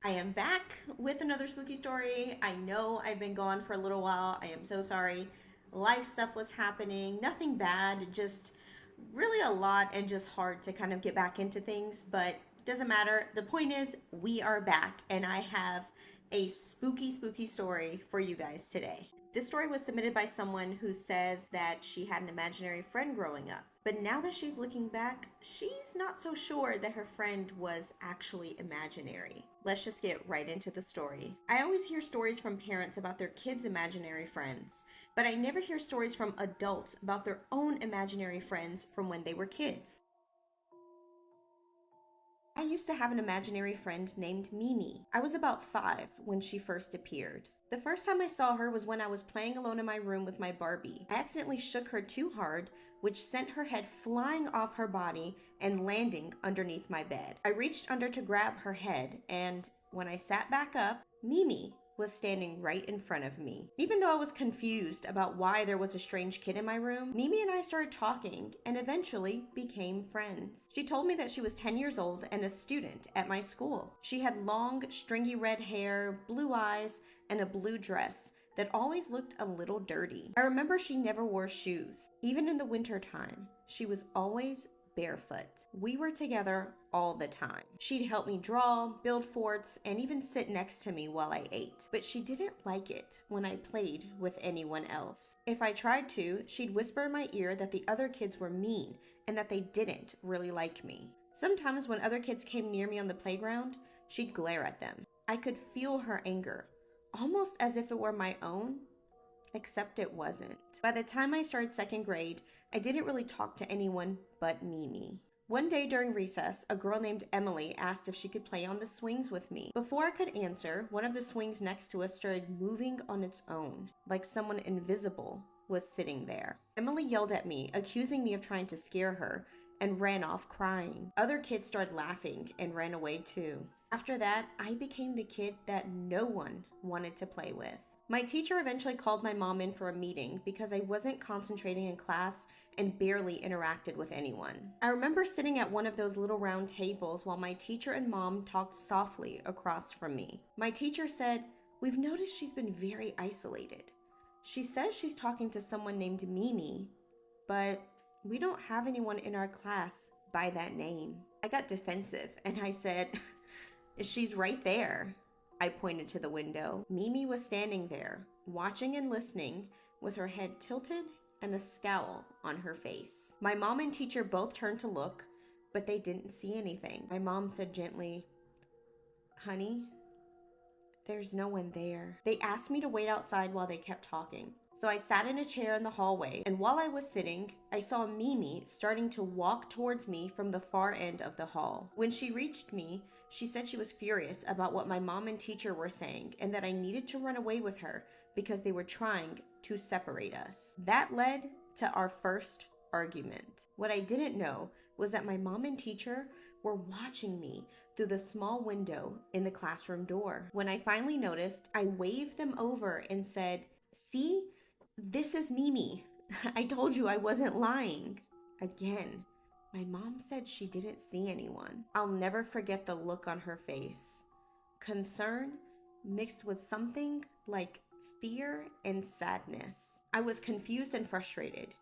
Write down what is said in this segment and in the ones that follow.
I am back with another spooky story. I know I've been gone for a little while. I am so sorry. Life stuff was happening, nothing bad, just really a lot and just hard to kind of get back into things, but doesn't matter. The point is, we are back and I have a spooky story for you guys today. This story was submitted by someone who says that she had an imaginary friend growing up. But now that she's looking back, she's not so sure that her friend was actually imaginary. Let's just get right into the story. I always hear stories from parents about their kids' imaginary friends, but I never hear stories from adults about their own imaginary friends from when they were kids. I used to have an imaginary friend named Mimi. I was about 5 when she first appeared. The first time I saw her was when I was playing alone in my room with my Barbie. I accidentally shook her too hard, which sent her head flying off her body and landing underneath my bed. I reached under to grab her head, and when I sat back up, Mimi was standing right in front of me. Even though I was confused about why there was a strange kid in my room, Mimi and I started talking and eventually became friends. She told me that she was 10 years old and a student at my school. She had long, stringy red hair, blue eyes, and a blue dress that always looked a little dirty. I remember she never wore shoes. Even in the winter time, she was always barefoot. We were together all the time. She'd help me draw, build forts, and even sit next to me while I ate. But she didn't like it when I played with anyone else. If I tried to, she'd whisper in my ear that the other kids were mean and that they didn't really like me. Sometimes when other kids came near me on the playground, she'd glare at them. I could feel her anger, almost as if it were my own, except it wasn't. By the time I started second grade, I didn't really talk to anyone but Mimi. One day during recess, a girl named Emily asked if she could play on the swings with me. Before I could answer, one of the swings next to us started moving on its own, like someone invisible was sitting there. Emily yelled at me, accusing me of trying to scare her, and ran off crying. Other kids started laughing and ran away too. After that, I became the kid that no one wanted to play with. My teacher eventually called my mom in for a meeting because I wasn't concentrating in class and barely interacted with anyone. I remember sitting at one of those little round tables while my teacher and mom talked softly across from me. My teacher said, "We've noticed she's been very isolated. She says she's talking to someone named Mimi, but we don't have anyone in our class by that name." I got defensive and I said, "She's right there." I pointed to the window. Mimi was standing there, watching and listening, with her head tilted and a scowl on her face. My mom and teacher both turned to look, but they didn't see anything. My mom said gently, "Honey, there's no one there." They asked me to wait outside while they kept talking. So I sat in a chair in the hallway, and while I was sitting, I saw Mimi starting to walk towards me from the far end of the hall. When she reached me, she said she was furious about what my mom and teacher were saying and that I needed to run away with her because they were trying to separate us. That led to our first argument. What I didn't know was that my mom and teacher were watching me through the small window in the classroom door. When I finally noticed, I waved them over and said, "See? This is Mimi. I told you I wasn't lying." Again, my mom said she didn't see anyone. I'll never forget the look on her face. Concern mixed with something like fear and sadness. I was confused and frustrated.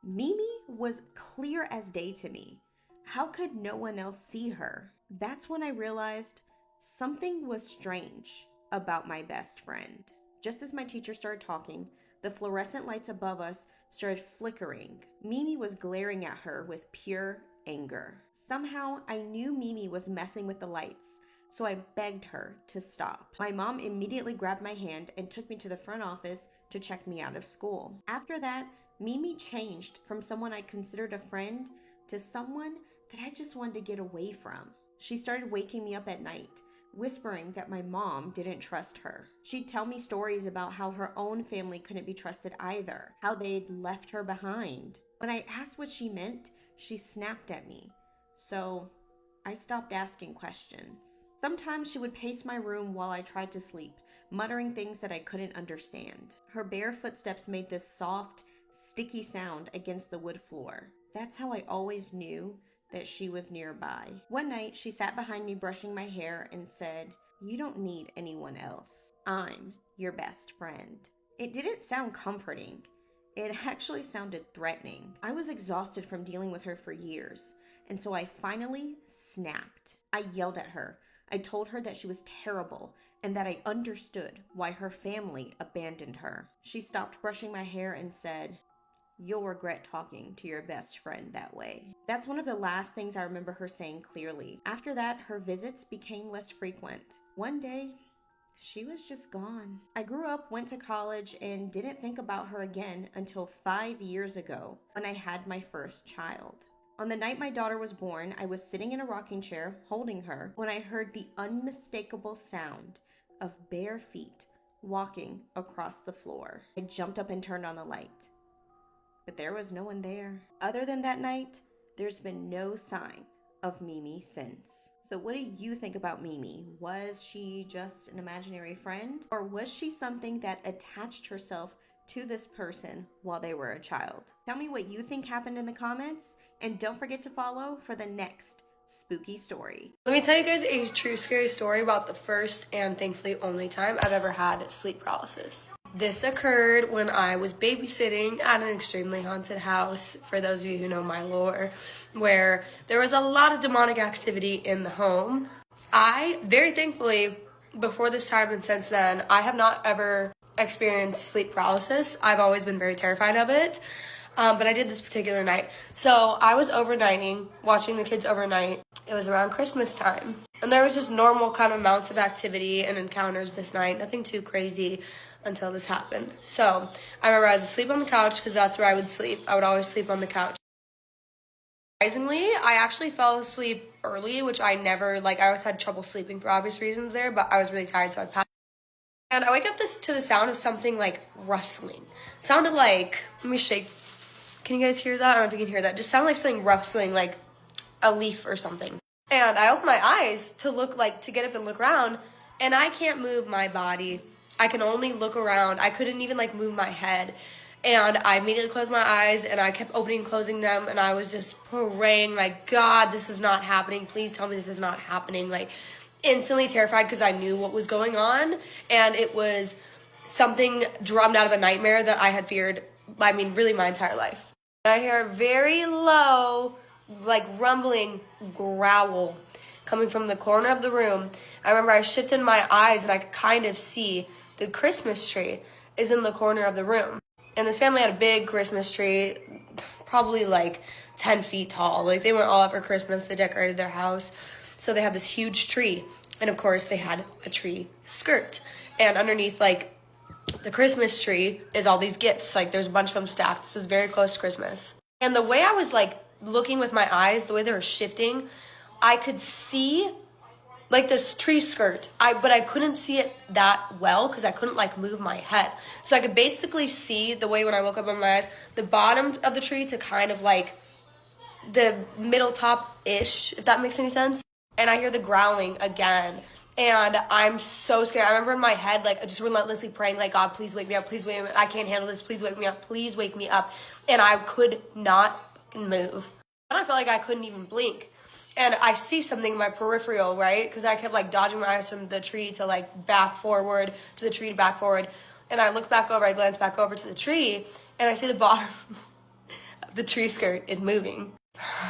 Mimi was clear as day to me. How could no one else see her? That's when I realized something was strange about my best friend. Just as my teacher started talking, the fluorescent lights above us started flickering. Mimi was glaring at her with pure anger. Somehow, I knew Mimi was messing with the lights, so I begged her to stop. My mom immediately grabbed my hand and took me to the front office to check me out of school. After that, Mimi changed from someone I considered a friend to someone that I just wanted to get away from. She started waking me up at night, whispering that my mom didn't trust her. She'd tell me stories about how her own family couldn't be trusted either, how they'd left her behind. When I asked what she meant, she snapped at me. So I stopped asking questions. Sometimes she would pace my room while I tried to sleep, muttering things that I couldn't understand. Her bare footsteps made this soft, sticky sound against the wood floor. That's how I always knew that she was nearby. One night, she sat behind me brushing my hair and said, You don't need anyone else. I'm your best friend. It didn't sound comforting. It actually sounded threatening. I was exhausted from dealing with her for years, and so I finally snapped. I yelled at her. I told her that she was terrible and that I understood why her family abandoned her. She stopped brushing my hair and said, "You'll regret talking to your best friend that way." That's one of the last things I remember her saying clearly. After that, her visits became less frequent. One day, she was just gone. I grew up, went to college, and didn't think about her again until 5 years ago when I had my first child. On the night my daughter was born, I was sitting in a rocking chair holding her when I heard the unmistakable sound of bare feet walking across the floor. I jumped up and turned on the light, but there was no one there. Other than that night, there's been no sign of Mimi since. So what do you think about Mimi? Was she just an imaginary friend? Or was she something that attached herself to this person while they were a child? Tell me what you think happened in the comments, and don't forget to follow for the next spooky story. Let me tell you guys a true scary story about the first and thankfully only time I've ever had sleep paralysis. This occurred when I was babysitting at an extremely haunted house, for those of you who know my lore, where there was a lot of demonic activity in the home. I, very thankfully, before this time and since then, I have not ever experienced sleep paralysis. I've always been very terrified of it, but I did this particular night. So I was overnighting, watching the kids overnight. It was around Christmas time, and there was just normal kind of amounts of activity and encounters this night, nothing too crazy until this happened. So I remember I was asleep on the couch because that's where I would sleep. I would always sleep on the couch. Surprisingly, I actually fell asleep early, which I never, I always had trouble sleeping for obvious reasons there, but I was really tired, so I passed. And I wake up to the sound of something rustling. It sounded like, let me shake. Can you guys hear that? I don't know if you can hear that. It just sounded like something rustling, like a leaf or something. And I opened my eyes to to get up and look around, and I can't move my body. I can only look around. I couldn't even move my head. And I immediately closed my eyes, and I kept opening and closing them, and I was just praying, God, this is not happening. Please tell me this is not happening. Instantly terrified because I knew what was going on, and it was something drummed out of a nightmare that I had feared, really my entire life. I hear a very low, rumbling growl coming from the corner of the room. I remember I shifted my eyes, and I could kind of see the Christmas tree is in the corner of the room. And this family had a big Christmas tree, probably 10 feet tall. They went all out for Christmas. They decorated their house. So they had this huge tree. And of course, they had a tree skirt. And underneath, the Christmas tree is all these gifts. There's a bunch of them stacked. This was very close to Christmas. And the way I was, looking with my eyes, the way they were shifting, I could see this tree skirt, but I couldn't see it that well because I couldn't move my head. So I could basically see the way when I woke up on my eyes, the bottom of the tree to kind of the middle top-ish, if that makes any sense. And I hear the growling again, and I'm so scared. I remember in my head, just relentlessly praying, God, please wake me up, please wake me up. I can't handle this, please wake me up, please wake me up. And I could not move. And I felt like I couldn't even blink. And I see something in my peripheral, right? Because I kept dodging my eyes from the tree to back forward, to the tree to back forward. And I look back over, I glance back over to the tree, and I see the bottom of the tree skirt is moving.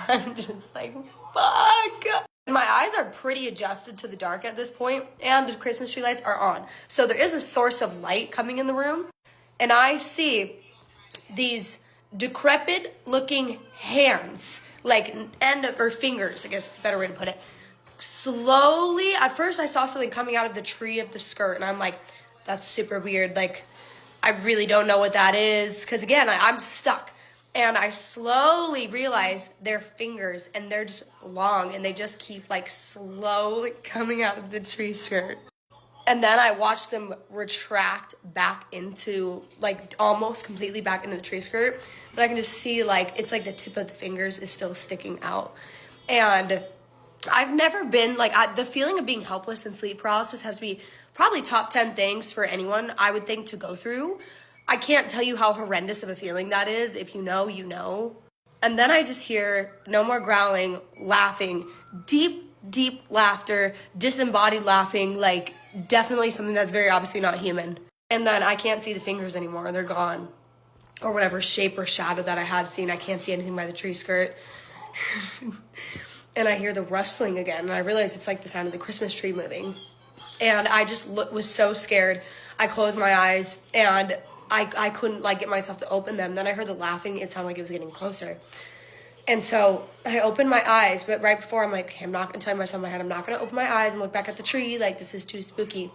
I'm just fuck. And my eyes are pretty adjusted to the dark at this point, and the Christmas tree lights are on. So there is a source of light coming in the room, and I see these decrepit looking hands, or fingers, I guess it's a better way to put it. Slowly, at first I saw something coming out of the tree of the skirt, and I'm that's super weird. I really don't know what that is, because again, I'm stuck. And I slowly realize they're fingers, and they're just long, and they just keep slowly coming out of the tree skirt. And then I watched them retract back into, almost completely back into the tree skirt. But I can just see, it's the tip of the fingers is still sticking out. And I've never been, the feeling of being helpless and sleep paralysis has to be probably top 10 things for anyone, I would think, to go through. I can't tell you how horrendous of a feeling that is. If you know, you know. And then I just hear no more growling, laughing, deep, deep laughter, disembodied laughing, like definitely something that's very obviously not human. And then I can't see the fingers anymore. They're gone. Or whatever shape or shadow that I had seen. I can't see anything by the tree skirt. And I hear the rustling again. And I realize it's like the sound of the Christmas tree moving. And I just was so scared. I closed my eyes and I couldn't like get myself to open them. Then I heard the laughing. It sounded like it was getting closer. And so I opened my eyes, but right before I'm like, okay, I'm telling myself in my head, I'm not going to open my eyes and look back at the tree. Like, this is too spooky.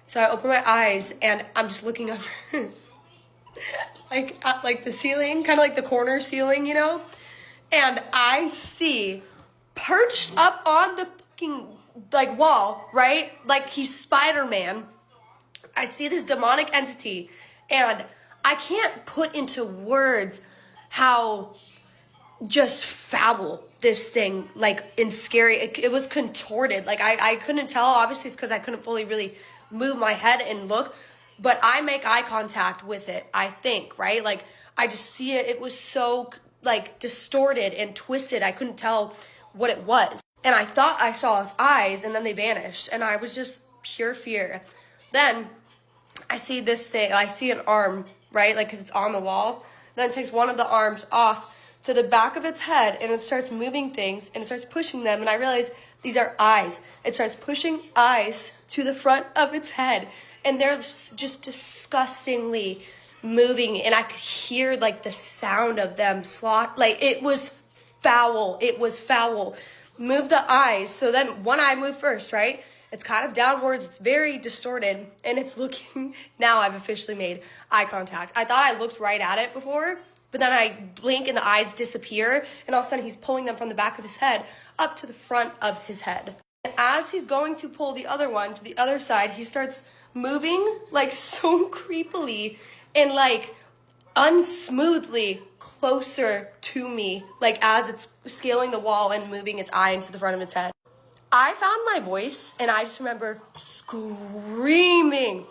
So I open my eyes and I'm just looking up at like the ceiling, kind of like the corner ceiling, you know? And I see perched up on the fucking like wall, right? Like he's Spider-Man. I see this demonic entity and I can't put into words how just foul this thing, like in scary, it was contorted. Like I couldn't tell, obviously it's because I couldn't fully really move my head and look, but I make eye contact with it, I think, right? Like I just see it. It was so like distorted and twisted. I couldn't tell what it was. And I thought I saw its eyes and then they vanished. And I was just pure fear. Then I see this thing, I see an arm, right? Like, cause it's on the wall. Then it takes one of the arms off to the back of its head and it starts moving things and it starts pushing them. And I realize these are eyes. It starts pushing eyes to the front of its head. And they're just disgustingly moving. And I could hear like the sound of them like it was foul. It was foul. Move the eyes. So then one eye moved first, right? It's kind of downwards. It's very distorted. And it's looking, now I've officially made eye contact. I thought I looked right at it before, but then I blink and the eyes disappear. And all of a sudden he's pulling them from the back of his head up to the front of his head. And as he's going to pull the other one to the other side, he starts moving like so creepily and like unsmoothly closer to me, like as it's scaling the wall and moving its eye into the front of its head. I found my voice and I just remember screaming,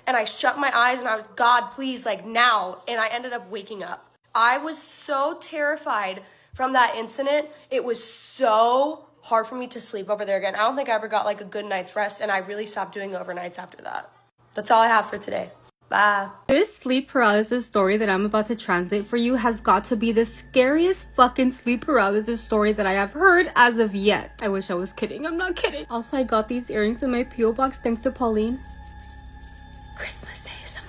and I shut my eyes and I was, God, please, like now. And I ended up waking up. I was so terrified from that incident. It was so hard for me to sleep over there again. I don't think I ever got like a good night's rest, and I really stopped doing overnights after that. That's all I have for today. Bye. This sleep paralysis story that I'm about to translate for you has got to be the scariest fucking sleep paralysis story that I have heard as of yet. I wish I was kidding. I'm not kidding. Also, I got these earrings in my P.O. box thanks to Pauline. Christmas ASMR.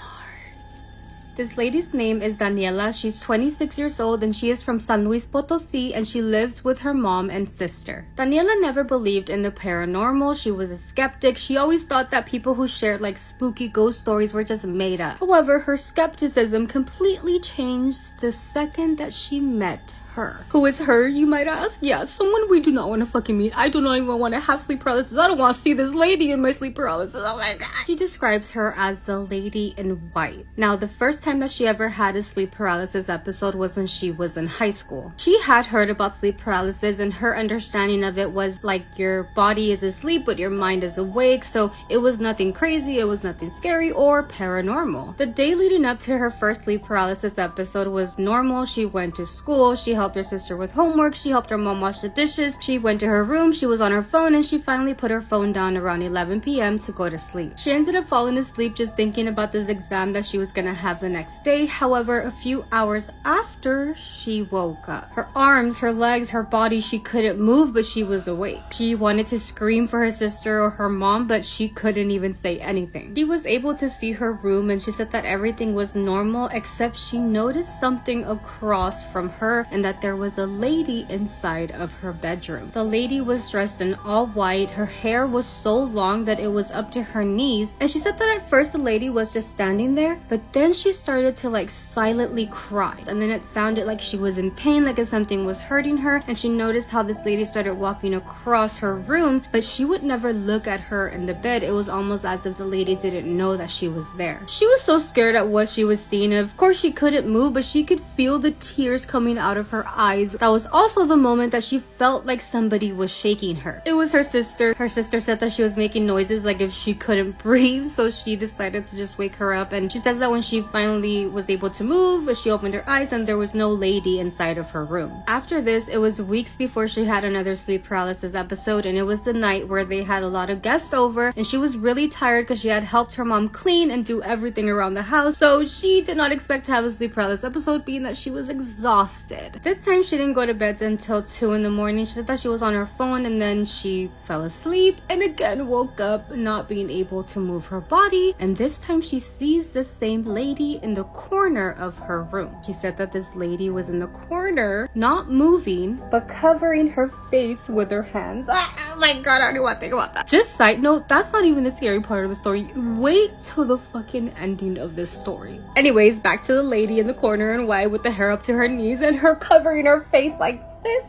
This lady's name is Daniela. She's 26 years old and she is from San Luis Potosi and she lives with her mom and sister. Daniela never believed in the paranormal. She was a skeptic. She always thought that people who shared like spooky ghost stories were just made up. However, her skepticism completely changed the second that she met her. Who is her, you might ask? Yeah, someone we do not want to fucking meet. I do not even want to have sleep paralysis. I don't want to see this lady in my sleep paralysis. Oh my god. She describes her as the lady in white. Now, the first time that she ever had a sleep paralysis episode was when she was in high school. She had heard about sleep paralysis and her understanding of it was like your body is asleep but your mind is awake, so it was nothing crazy, it was nothing scary or paranormal. The day leading up to her first sleep paralysis episode was normal. She went to school, she helped her sister with homework, she helped her mom wash the dishes, she went to her room, she was on her phone, and she finally put her phone down around 11 p.m. to go to sleep. She ended up falling asleep just thinking about this exam that she was gonna have the next day. However, a few hours after, she woke up. Her arms, her legs, her body, she couldn't move, but she was awake. She wanted to scream for her sister or her mom, but she couldn't even say anything. She was able to see her room and she said that everything was normal except she noticed something across from her and that there was a lady inside of her bedroom. The lady was dressed in all white. Her hair was so long that it was up to her knees, and she said that at first the lady was just standing there, but then she started to like silently cry, and then it sounded like she was in pain, like if something was hurting her, and she noticed how this lady started walking across her room, but she would never look at her in the bed. It was almost as if the lady didn't know that she was there. She was so scared at what she was seeing. Of course she couldn't move, but she could feel the tears coming out of her her eyes. That was also the moment that she felt like somebody was shaking her. It was her sister. Her sister said that she was making noises like if she couldn't breathe, so she decided to just wake her up. And she says that when she finally was able to move, she opened her eyes and there was no lady inside of her room. After this, it was weeks before she had another sleep paralysis episode, and it was the night where they had a lot of guests over, and she was really tired because she had helped her mom clean and do everything around the house, so she did not expect to have a sleep paralysis episode, being that she was exhausted. This time she didn't go to bed until 2 in the morning. She said that she was on her phone and then she fell asleep and again woke up not being able to move her body, and this time she sees the same lady in the corner of her room. She said that this lady was in the corner, not moving, but covering her face with her hands. Oh my god, I don't even want to think about that. Just side note, that's not even the scary part of the story. Wait till the fucking ending of this story. Anyways, back to the lady in the corner in white with the hair up to her knees and her covering her face like this.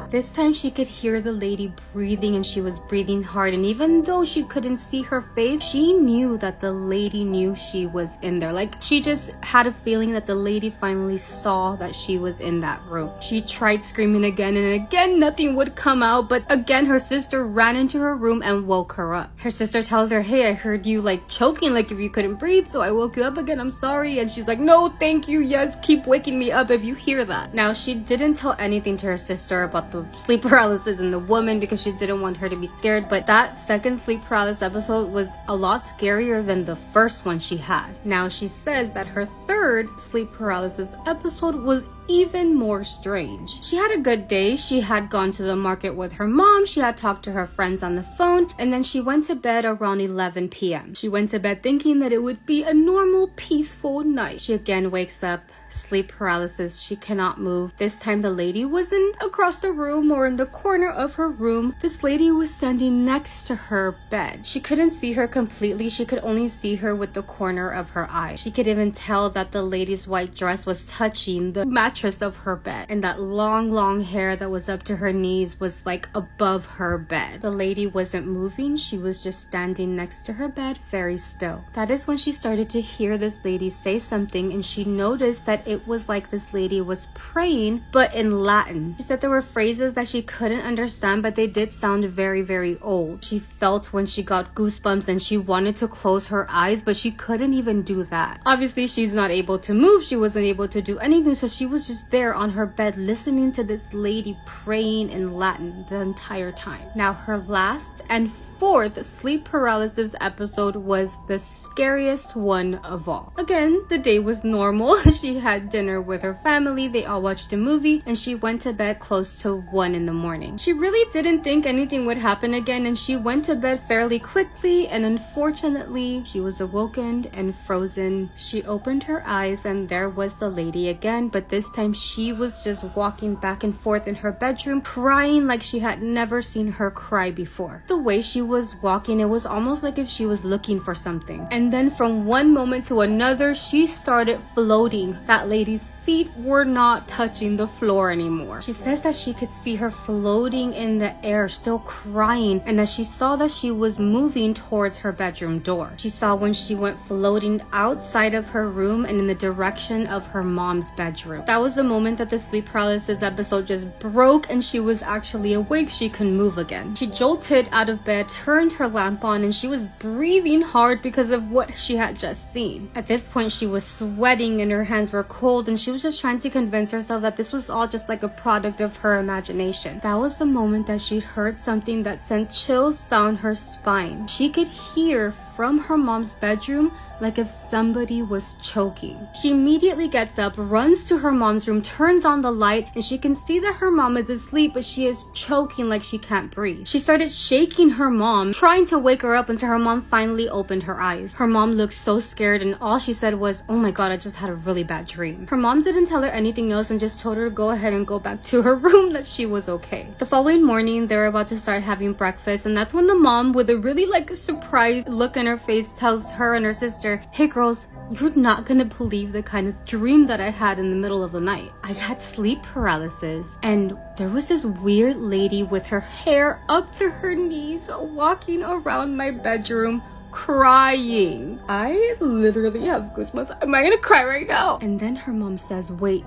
This time she could hear the lady breathing, and she was breathing hard, and even though she couldn't see her face, she knew that the lady knew she was in there. Like, she just had a feeling that the lady finally saw that she was in that room. She tried screaming again and again, nothing would come out, but again her sister ran into her room and woke her up. Her sister tells her, hey, I heard you like choking like if you couldn't breathe, so I woke you up again, I'm sorry. And she's like, no thank you, yes, keep waking me up if you hear that. Now she didn't tell anything to her sister about the sleep paralysis and the woman because she didn't want her to be scared, but that second sleep paralysis episode was a lot scarier than the first one she had. Now she says that her third sleep paralysis episode was even more strange. She had a good day. She had gone to the market with her mom, she had talked to her friends on the phone, and then she went to bed around 11 p.m. She went to bed thinking that it would be a normal, peaceful night. She again wakes up, sleep paralysis, she cannot move. This time the lady wasn't across the room or in the corner of her room. This lady was standing next to her bed. She couldn't see her completely, she could only see her with the corner of her eye. She could even tell that the lady's white dress was touching the mattress of her bed, and that long hair that was up to her knees was like above her bed. The lady wasn't moving, she was just standing next to her bed, very still. That is when she started to hear this lady say something, and she noticed that it was like this lady was praying, but in Latin. She said there were phrases that she couldn't understand, but they did sound very old. She felt when she got goosebumps and she wanted to close her eyes, but she couldn't even do that. Obviously she's not able to move, she wasn't able to do anything, so she was just there on her bed listening to this lady praying in Latin the entire time. Now her last and fourth sleep paralysis episode was the scariest one of all. Again, the day was normal. She had dinner with her family, they all watched a movie, and she went to bed close to 1 in the morning. She really didn't think anything would happen again, and she went to bed fairly quickly, and unfortunately she was awoken and frozen. She opened her eyes and there was the lady again, but this time she was just walking back and forth in her bedroom, crying like she had never seen her cry before. The way she was walking, it was almost like if she was looking for something. And then from one moment to another, she started floating. That lady's feet were not touching the floor anymore. She says that she could see her floating in the air, still crying, and that she saw that she was moving towards her bedroom door. She saw when she went floating outside of her room and in the direction of her mom's bedroom. That was the moment that the sleep paralysis episode just broke and she was actually awake. She could move again. She jolted out of bed, turned her lamp on, and she was breathing hard because of what she had just seen. At this point, she was sweating and her hands were cold, and she was just trying to convince herself that this was all just like a product of her imagination. That was the moment that she heard something that sent chills down her spine. She could hear from her mom's bedroom like if somebody was choking. She immediately gets up, runs to her mom's room, turns on the light, and she can see that her mom is asleep, but she is choking like she can't breathe. She started shaking her mom, trying to wake her up, until her mom finally opened her eyes. Her mom looked so scared, and all she said was, "Oh my god, I just had a really bad dream." Her mom didn't tell her anything else and just told her to go ahead and go back to her room, that she was okay. The following morning, they were about to start having breakfast, and that's when the mom, with a really surprised look in her face, tells her and her sister, "Hey girls, you're not gonna believe the kind of dream that I had in the middle of the night. I had sleep paralysis, and there was this weird lady with her hair up to her knees walking around my bedroom crying." I literally have goosebumps. Am I gonna cry right now? And then her mom says, "Wait,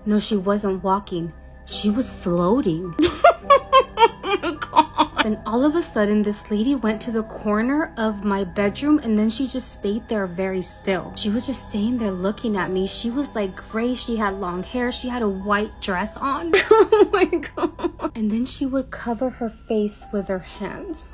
No, she wasn't walking. She was floating. Then all of a sudden, this lady went to the corner of my bedroom and then she just stayed there very still. She was just staying there looking at me. She was like gray. She had long hair. She had a white dress on. Oh my god. And then she would cover her face with her hands.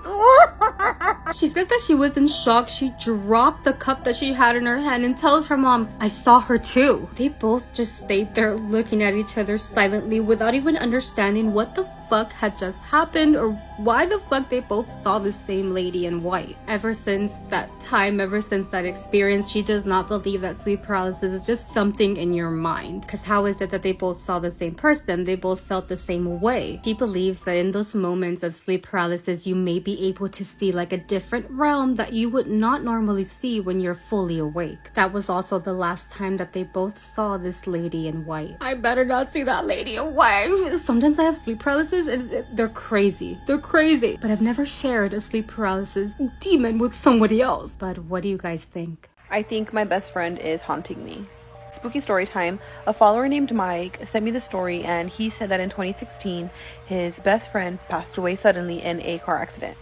She says that she was in shock. She dropped the cup that she had in her hand and tells her mom, I saw her too. They both just stayed there looking at each other silently without even understanding what the fuck had just happened or why the fuck they both saw the same lady in white. Ever since that time, ever since that experience, she does not believe that sleep paralysis is just something in your mind. Because how is it that they both saw the same person? They both felt the same way. She believes that in those moments of sleep paralysis, you may be able to see like a different realm that you would not normally see when you're fully awake. That was also the last time that they both saw this lady in white. I better not see that lady in white. Sometimes I have sleep paralysis and they're crazy. They're crazy. But I've never shared a sleep paralysis demon with somebody else. But what do you guys think? I think my best friend is haunting me. Spooky story time. A follower named Mike sent me the story and he said that in 2016, his best friend passed away suddenly in a car accident.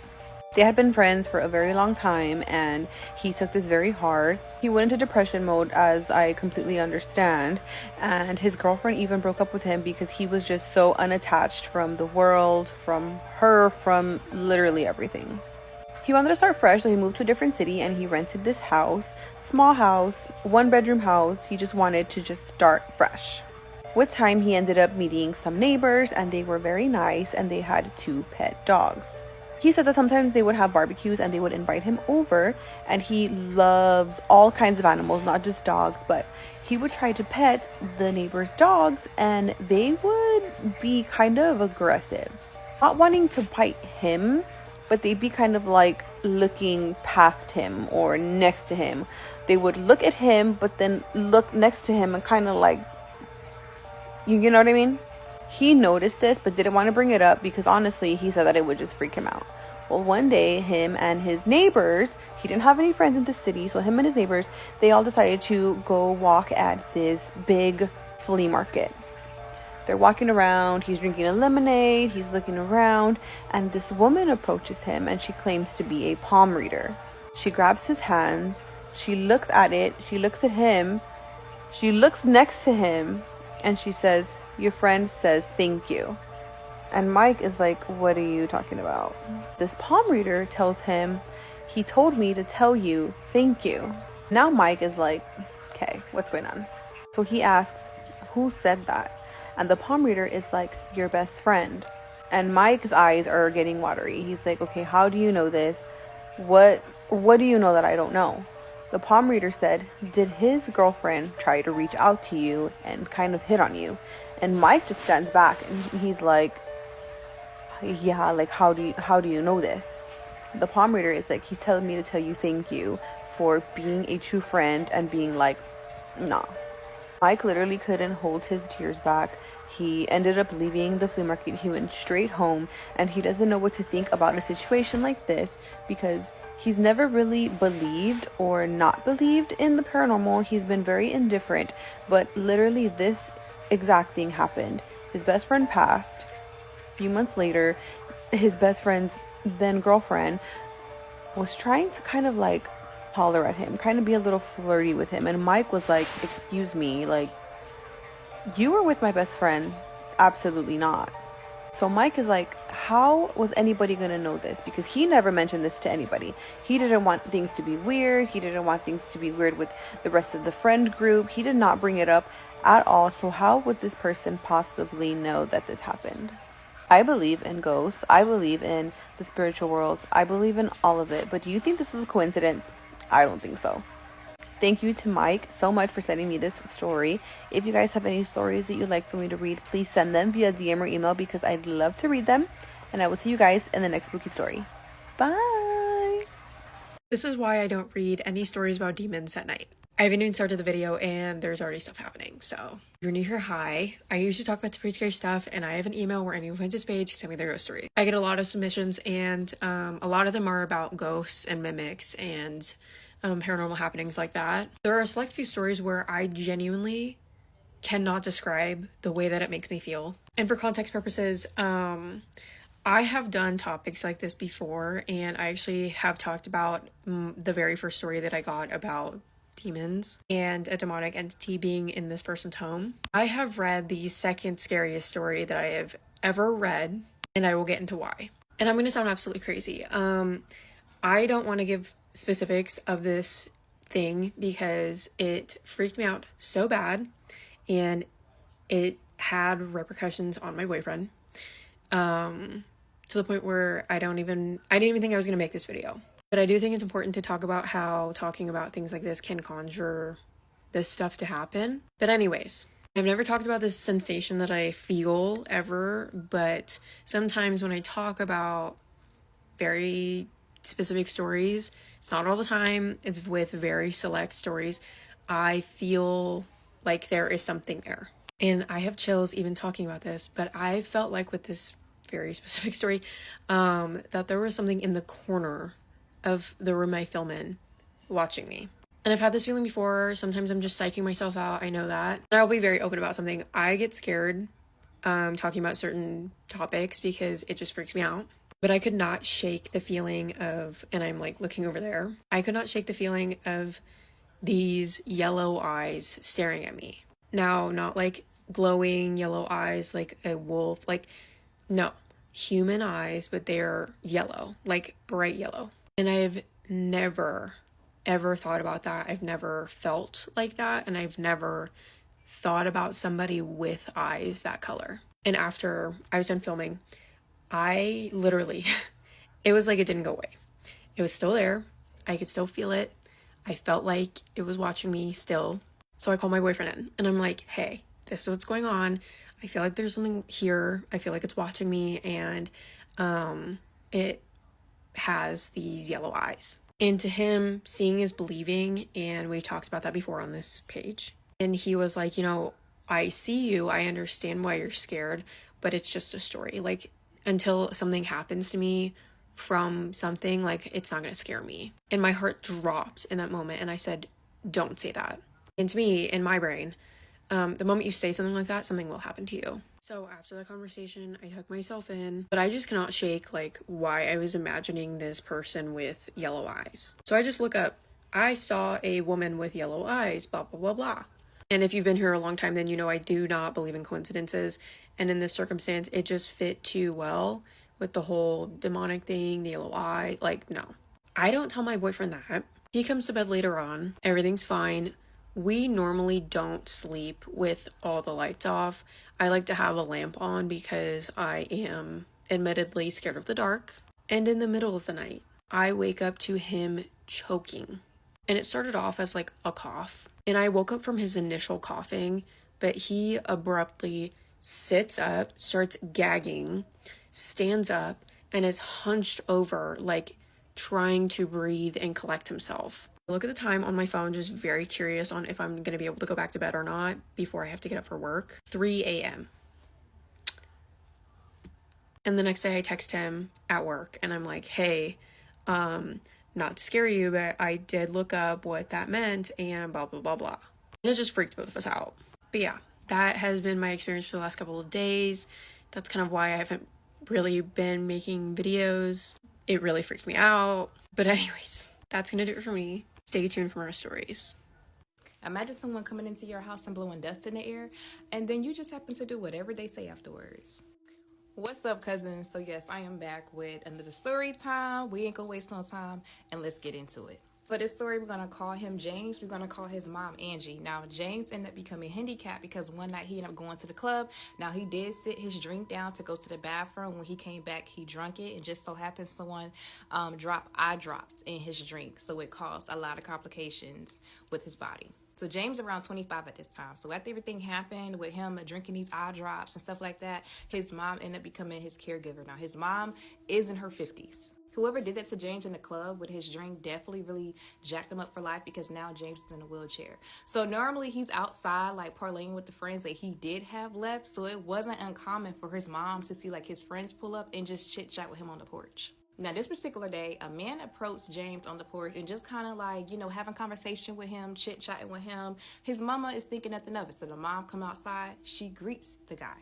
They had been friends for a very long time and he took this very hard. He went into depression mode, as I completely understand, and his girlfriend even broke up with him because he was just so unattached from the world, from her, from literally everything. He wanted to start fresh, so he moved to a different city and he rented this house, small house, 1-bedroom house. He just wanted to just start fresh. With time, he ended up meeting some neighbors and they were very nice and they had 2 pet dogs. He said that sometimes they would have barbecues and they would invite him over, and he loves all kinds of animals, not just dogs, but he would try to pet the neighbors' dogs and they would be kind of aggressive. Not wanting to bite him, but they'd be kind of like looking past him or next to him. They would look at him, but then look next to him and kind of like, you know what I mean? He noticed this but didn't want to bring it up because honestly he said that it would just freak him out. Well, one day him and his neighbors, he didn't have any friends in the city, so him and his neighbors, they all decided to go walk at this big flea market. They're walking around, he's drinking a lemonade, he's looking around, and this woman approaches him and she claims to be a palm reader. She grabs his hands, she looks at it, she looks at him, she looks next to him, and she says, your friend says thank you. And Mike is like, what are you talking about? This palm reader tells him, he told me to tell you thank you. Now Mike is like, okay, what's going on? So he asks, who said that? And the palm reader is like, your best friend. And Mike's eyes are getting watery. He's like, okay, how do you know this? What do you know that I don't know? The palm reader said, did his girlfriend try to reach out to you and kind of hit on you? And Mike just stands back and he's like, yeah, like how do you know this? The palm reader is like, he's telling me to tell you thank you for being a true friend and being like, nah. Mike literally couldn't hold his tears back. He ended up leaving the flea market. He went straight home and he doesn't know what to think about a situation like this because he's never really believed or not believed in the paranormal. He's been very indifferent, but literally this exact thing happened. His best friend passed. A few months later, his best friend's then girlfriend was trying to kind of like holler at him, kind of be a little flirty with him, and Mike was like, excuse me, like, you were with my best friend? Absolutely not. So Mike is like, how was anybody gonna know this? Because he never mentioned this to anybody. He didn't want things to be weird. He didn't want things to be weird with the rest of the friend group. He did not bring it up at all. So how would this person possibly know that this happened? I believe in ghosts. I believe in the spiritual world. I believe in all of it. But do you think this is a coincidence? I don't think so. Thank you to Mike so much for sending me this story. If you guys have any stories that you'd like for me to read, please send them via DM or email because I'd love to read them. And I will see you guys in the next spooky story. Bye! This is why I don't read any stories about demons at night. I haven't even started the video and there's already stuff happening. So if you're new here, hi. I usually talk about some pretty scary stuff and I have an email where anyone finds this page, send me their ghost story. I get a lot of submissions and a lot of them are about ghosts and mimics and paranormal happenings like that. There are a select few stories where I genuinely cannot describe the way that it makes me feel. And for context purposes, I have done topics like this before, and I actually have talked about the very first story that I got about demons and a demonic entity being in this person's home. I have read the second scariest story that I have ever read, and I will get into why. And I'm going to sound absolutely crazy. I don't want to give specifics of this thing because it freaked me out so bad, and it had repercussions on my boyfriend. To the point where I didn't even think I was going to make this video. But I do think it's important to talk about how talking about things like this can conjure this stuff to happen. But anyways, I've never talked about this sensation that I feel ever, but sometimes when I talk about very specific stories, it's not all the time, it's with very select stories, I feel like there is something there. And I have chills even talking about this, but I felt like with this very specific story, that there was something in the corner of the room I film in watching me. And I've had this feeling before. Sometimes I'm just psyching myself out. I know that. And I'll be very open about something. I get scared talking about certain topics because it just freaks me out. But I could not shake the feeling of, and I'm like looking over there, I could not shake the feeling of these yellow eyes staring at me. Now, not like glowing yellow eyes like a wolf, like, no, human eyes, but they're yellow, like bright yellow. And I've never, ever thought about that. I've never felt like that. And I've never thought about somebody with eyes that color. And after I was done filming, I literally, it was like it didn't go away. It was still there. I could still feel it. I felt like it was watching me still. So I called my boyfriend in and I'm like, hey, this is what's going on. I feel like there's something here. I feel like it's watching me, and it has these yellow eyes. And to him, seeing is believing, and we've talked about that before on this page. And he was like, you know, I see you. I understand why you're scared, but it's just a story. Like, until something happens to me from something, like, it's not going to scare me. And my heart dropped in that moment, and I said, don't say that. And to me, in my brain, the moment you say something like that, something will happen to you. So after the conversation, I took myself in, but I just cannot shake like why I was imagining this person with yellow eyes. So I just look up, I saw a woman with yellow eyes, blah, blah, blah, blah. And if you've been here a long time, then you know I do not believe in coincidences. And in this circumstance, it just fit too well with the whole demonic thing, the yellow eye. Like, no. I don't tell my boyfriend that. He comes to bed later on. Everything's fine. We normally don't sleep with all the lights off. I like to have a lamp on because I am admittedly scared of the dark. And in the middle of the night, I wake up to him choking. And it started off as like a cough. And I woke up from his initial coughing, but he abruptly sits up, starts gagging, stands up, and is hunched over, like trying to breathe and collect himself. I look at the time on my phone, just very curious on if I'm going to be able to go back to bed or not before I have to get up for work. 3 a.m. And the next day I text him at work and I'm like, hey, not to scare you, but I did look up what that meant and blah, blah, blah, blah. And it just freaked both of us out. But yeah, that has been my experience for the last couple of days. That's kind of why I haven't really been making videos. It really freaked me out. But anyways, that's going to do it for me. Stay tuned for more stories. Imagine someone coming into your house and blowing dust in the air, and then you just happen to do whatever they say afterwards. What's up, cousins? So yes, I am back with another story time. We ain't gonna waste no time, and let's get into it. For this story, we're gonna call him James. We're gonna call his mom Angie. Now, James ended up becoming handicapped because one night he ended up going to the club. Now, he did sit his drink down to go to the bathroom. When he came back, he drunk it, and just so happened someone dropped eye drops in his drink, so it caused a lot of complications with his body. So James around 25 at this time. So after everything happened with him drinking these eye drops and stuff like that, his mom ended up becoming his caregiver. Now, his mom is in her 50s. Whoever did that to James in the club with his drink definitely really jacked him up for life, because now James is in a wheelchair. So normally he's outside like parlaying with the friends that he did have left. So it wasn't uncommon for his mom to see like his friends pull up and just chit chat with him on the porch. Now, this particular day, a man approached James on the porch and just kind of like, having conversation with him, chit-chatting with him. His mama is thinking nothing of it. So the mom come outside. She greets the guy.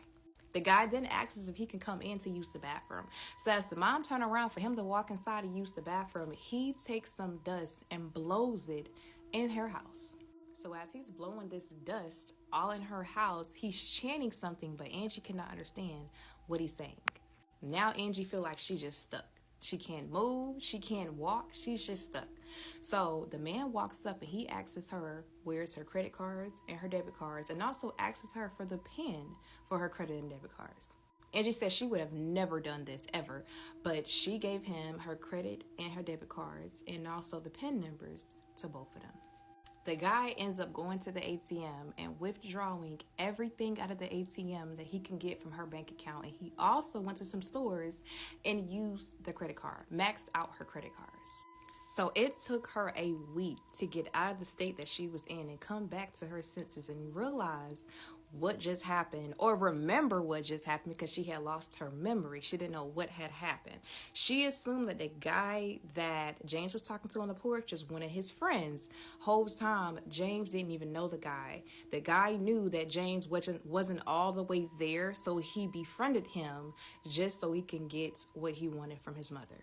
The guy then asks if he can come in to use the bathroom. So as the mom turned around for him to walk inside and use the bathroom, he takes some dust and blows it in her house. So as he's blowing this dust all in her house, he's chanting something, but Angie cannot understand what he's saying. Now Angie feel like she just stuck. She can't move. She can't walk. She's just stuck. So the man walks up and he asks her where's her credit cards and her debit cards, and also asks her for the PIN for her credit and debit cards. Angie says she would have never done this ever, but she gave him her credit and her debit cards and also the PIN numbers to both of them. The guy ends up going to the ATM and withdrawing everything out of the ATM that he can get from her bank account. And he also went to some stores and used the credit card, maxed out her credit cards. So it took her a week to get out of the state that she was in and come back to her senses and realize what just happened, or remember what just happened, because she had lost her memory. She didn't know what had happened. She assumed that the guy that James was talking to on the porch was one of his friends. Whole time, James didn't even know the guy. The guy knew that James wasn't all the way there, so he befriended him just so he can get what he wanted from his mother.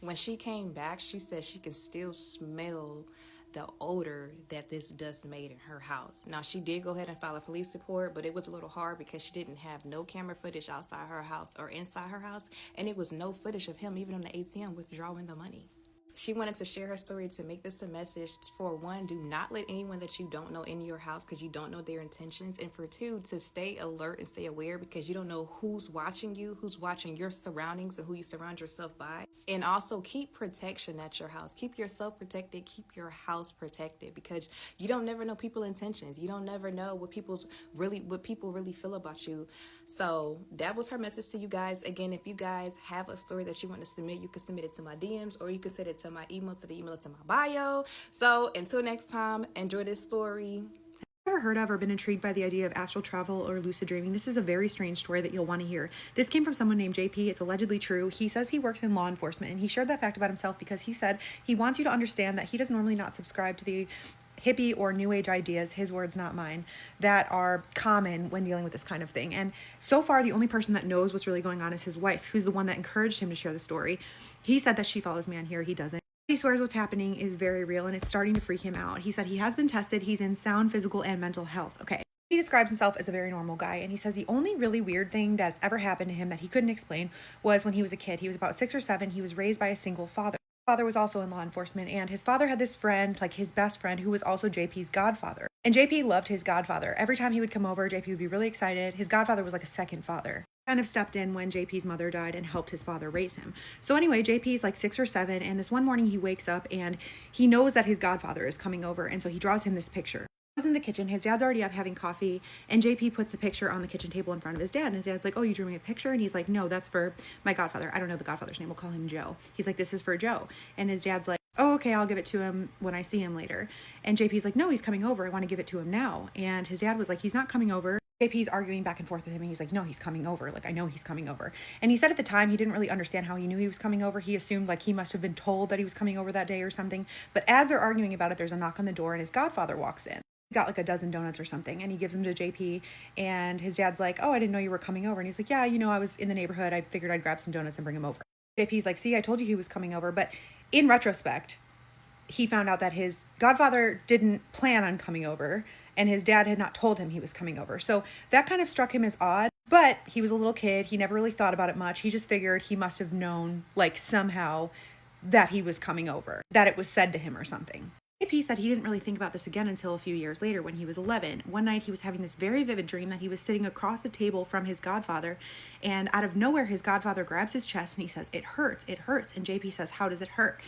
When she came back, she said she can still smell the odor that this dust made in her house. Now, she did go ahead and file a police report, but it was a little hard because she didn't have no camera footage outside her house or inside her house, and it was no footage of him even on the ATM withdrawing the money. She wanted to share her story to make this a message. For one, do not let anyone that you don't know in your house because you don't know their intentions. And for two, to stay alert and stay aware because you don't know who's watching you, who's watching your surroundings, and who you surround yourself by. And also keep protection at your house. Keep yourself protected. Keep your house protected because you don't never know people's intentions. You don't never know what people really feel about you. So that was her message to you guys. Again, if you guys have a story that you want to submit, you can submit it to my DMs or you can send it to my email, to the email that's in my bio. So until next time, enjoy this story. Ever heard of or been intrigued by the idea of astral travel or lucid dreaming? This is a very strange story that you'll want to hear. This came from someone named JP. It's allegedly true. He says he works in law enforcement, and he shared that fact about himself because he said he wants you to understand that he does normally not subscribe to the hippie or new age ideas, his words not mine, that are common when dealing with this kind of thing. And so far, the only person that knows what's really going on is his wife, who's the one that encouraged him to share the story. He said that she follows me on here. He doesn't. He swears what's happening is very real and it's starting to freak him out. He said he has been tested. He's in sound physical and mental health. Okay. He describes himself as a very normal guy, and he says the only really weird thing that's ever happened to him that he couldn't explain was when he was a kid. He was about 6 or 7. He was raised by a single father. His father was also in law enforcement, and his father had this friend, like his best friend, who was also JP's godfather. And JP loved his godfather. Every time he would come over, JP would be really excited. His godfather was like a second father. Kind of stepped in when JP's mother died and helped his father raise him. So anyway, JP's like 6 or 7, and this one morning he wakes up and he knows that his godfather is coming over, and so he draws him this picture. He goes in the kitchen, his dad's already up having coffee, and JP puts the picture on the kitchen table in front of his dad, and his dad's like, oh, you drew me a picture? And he's like, no, that's for my godfather. I don't know the godfather's name, we'll call him Joe. He's like, this is for Joe. And his dad's like, oh, okay, I'll give it to him when I see him later. And JP's like, no, he's coming over, I want to give it to him now. And his dad was like, he's not coming over. JP's arguing back and forth with him, and he's like, no, he's coming over. Like, I know he's coming over. And he said at the time he didn't really understand how he knew he was coming over. He assumed like he must have been told that he was coming over that day or something. But as they're arguing about it, there's a knock on the door, and his godfather walks in. He's got like a dozen donuts or something, and he gives them to JP, and his dad's like, oh, I didn't know you were coming over. And he's like, yeah, I was in the neighborhood. I figured I'd grab some donuts and bring him over. JP's like, see, I told you he was coming over. But in retrospect, he found out that his godfather didn't plan on coming over, and his dad had not told him he was coming over. So that kind of struck him as odd, but he was a little kid. He never really thought about it much. He just figured he must have known, like, somehow that he was coming over, that it was said to him or something. JP said he didn't really think about this again until a few years later when he was 11. One night he was having this very vivid dream that he was sitting across the table from his godfather, and out of nowhere his godfather grabs his chest and he says, it hurts. And JP says, how does it hurt?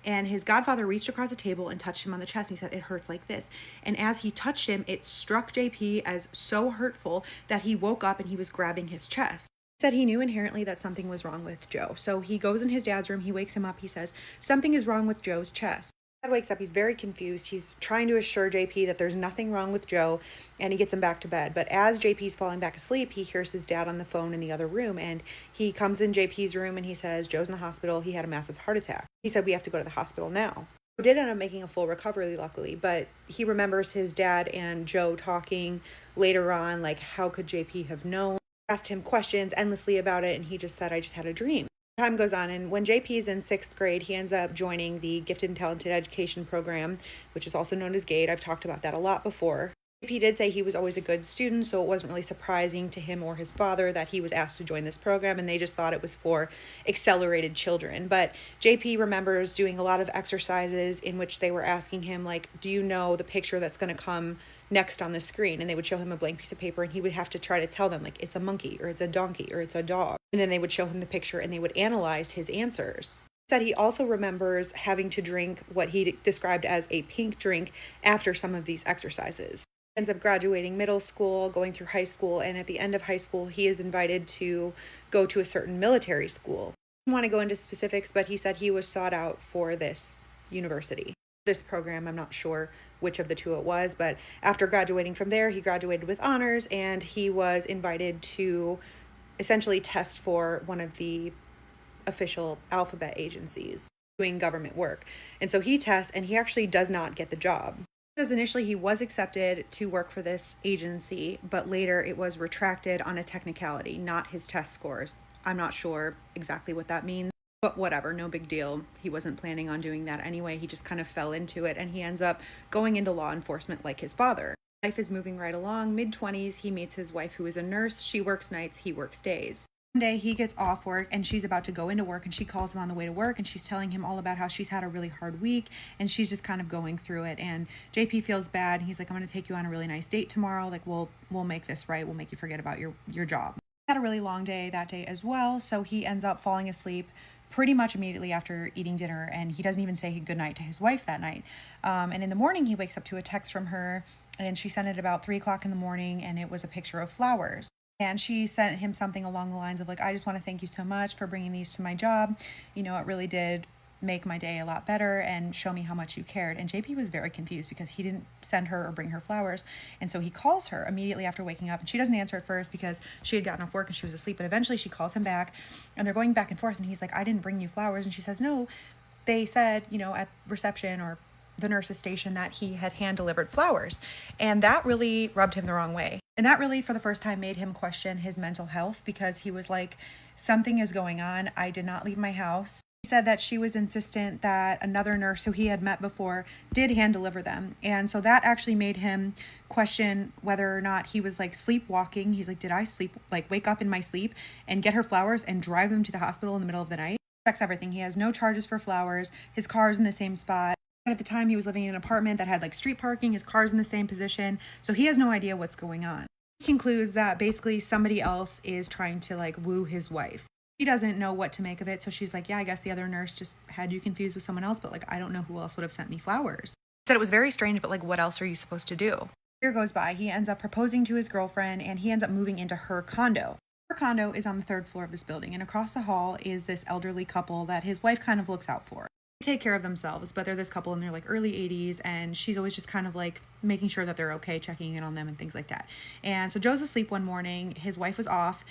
And his godfather reached across the table and touched him on the chest. And he said, it hurts like this. And as he touched him, it struck JP as so hurtful that he woke up and he was grabbing his chest. He said he knew inherently that something was wrong with Joe. So he goes in his dad's room, he wakes him up, he says, something is wrong with Joe's chest. Dad wakes up, he's very confused. He's trying to assure JP that there's nothing wrong with Joe, and he gets him back to bed. But as JP's falling back asleep, he hears his dad on the phone in the other room, and he comes in JP's room and he says, Joe's in the hospital. He had a massive heart attack. He said, we have to go to the hospital now. Joe did end up making a full recovery, luckily, but he remembers his dad and Joe talking later on, like, how could JP have known? Asked him questions endlessly about it, and he just said, I just had a dream. Time goes on, and when JP is in 6th grade, he ends up joining the Gifted and Talented Education Program, which is also known as GATE. I've talked about that a lot before. JP did say he was always a good student, so it wasn't really surprising to him or his father that he was asked to join this program, and they just thought it was for accelerated children. But JP remembers doing a lot of exercises in which they were asking him, like, do you know the picture that's going to come next on the screen? And they would show him a blank piece of paper, and he would have to try to tell them, like, it's a monkey, or it's a donkey, or it's a dog. And then they would show him the picture, and they would analyze his answers. He said he also remembers having to drink what he described as a pink drink after some of these exercises. He ends up graduating middle school, going through high school, and at the end of high school, he is invited to go to a certain military school. I don't want to go into specifics, but he said he was sought out for this university. This program, I'm not sure which of the two it was, but after graduating from there, he graduated with honors, and he was invited to essentially test for one of the official alphabet agencies doing government work. And so he tests, and he actually does not get the job. Because initially he was accepted to work for this agency, but later it was retracted on a technicality, not his test scores. I'm not sure exactly what that means, but whatever, no big deal. He wasn't planning on doing that anyway. He just kind of fell into it, and he ends up going into law enforcement like his father. Life is moving right along. Mid-20s, he meets his wife, who is a nurse. She works nights, he works days. One day he gets off work, and she's about to go into work, and she calls him on the way to work, and she's telling him all about how she's had a really hard week, and she's just kind of going through it. And JP feels bad. He's like, I'm going to take you on a really nice date tomorrow. Like, we'll make this right. We'll make you forget about your job. He had a really long day that day as well, so he ends up falling asleep pretty much immediately after eating dinner, and he doesn't even say goodnight to his wife that night. And in the morning, he wakes up to a text from her, and she sent it about 3 o'clock in the morning, and it was a picture of flowers. And she sent him something along the lines of, like, I just want to thank you so much for bringing these to my job. You know, it really did make my day a lot better and show me how much you cared. And JP was very confused because he didn't send her or bring her flowers. And so he calls her immediately after waking up, and she doesn't answer at first because she had gotten off work and she was asleep. But eventually she calls him back, and they're going back and forth, and he's like, I didn't bring you flowers. And she says, no, they said, you know, at reception or the nurse's station that he had hand-delivered flowers. And that really rubbed him the wrong way. And that really, for the first time, made him question his mental health, because he was like, something is going on. I did not leave my house. He said that she was insistent that another nurse who he had met before did hand deliver them. And so that actually made him question whether or not he was like sleepwalking. He's like, did I wake up in my sleep and get her flowers and drive them to the hospital in the middle of the night? He checks everything. He has no charges for flowers. His car's in the same spot. At the time, he was living in an apartment that had like street parking. His car's in the same position. So he has no idea what's going on. He concludes that basically somebody else is trying to like woo his wife. She doesn't know what to make of it. So she's like, yeah, I guess the other nurse just had you confused with someone else, but like, I don't know who else would have sent me flowers. He said it was very strange, but like, what else are you supposed to do? Year goes by. He ends up proposing to his girlfriend, and he ends up moving into her condo. Her condo is on the 3rd floor of this building, and across the hall is this elderly couple that his wife kind of looks out for. Take care of themselves, but they're this couple in their like early 80s, and she's always just kind of like making sure that they're okay, checking in on them and things like that. And so Joe's asleep one morning, his wife was off,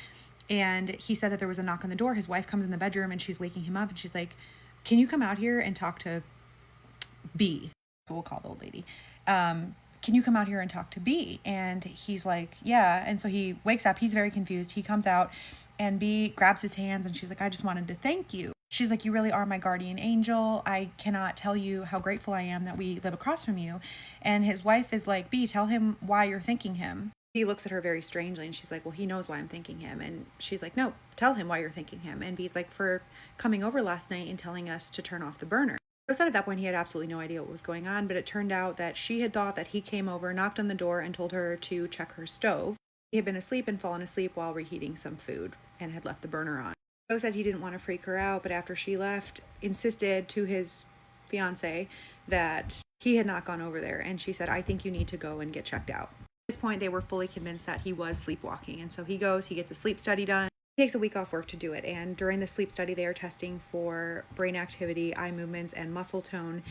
and he said that there was a knock on the door. His wife comes in the bedroom, and she's waking him up, and she's like, can you come out here and talk to B? We'll call the old lady. Can you come out here and talk to B? And he's like, yeah. And so he wakes up, he's very confused. He comes out, and B grabs his hands, and she's like, I just wanted to thank you. She's like, you really are my guardian angel. I cannot tell you how grateful I am that we live across from you. And his wife is like, B, tell him why you're thanking him. He looks at her very strangely, and she's like, well, he knows why I'm thanking him. And she's like, no, tell him why you're thanking him. And B's like, for coming over last night and telling us to turn off the burner. Joe said at that point he had absolutely no idea what was going on, but it turned out that she had thought that he came over, knocked on the door, and told her to check her stove. He had been asleep and fallen asleep while reheating some food and had left the burner on. Joe said he didn't want to freak her out, but after she left, insisted to his fiance that he had not gone over there. And she said, I think you need to go and get checked out. At this point, they were fully convinced that he was sleepwalking. And so he goes, he gets a sleep study done. Takes a week off work to do it, and during the sleep study they are testing for brain activity, eye movements, and muscle tone,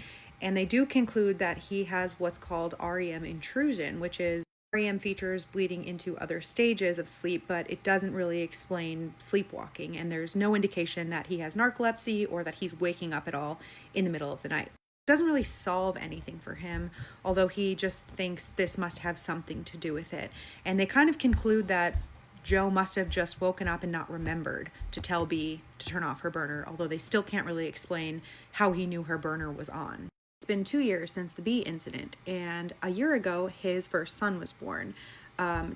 and they do conclude that he has what's called REM intrusion, which is REM features bleeding into other stages of sleep, but it doesn't really explain sleepwalking, and there's no indication that he has narcolepsy or that he's waking up at all in the middle of the night. It doesn't really solve anything for him, although he just thinks this must have something to do with it, and they kind of conclude that Joe must have just woken up and not remembered to tell B to turn off her burner, although they still can't really explain how he knew her burner was on. It's been 2 years since the B incident, and a year ago, his first son was born.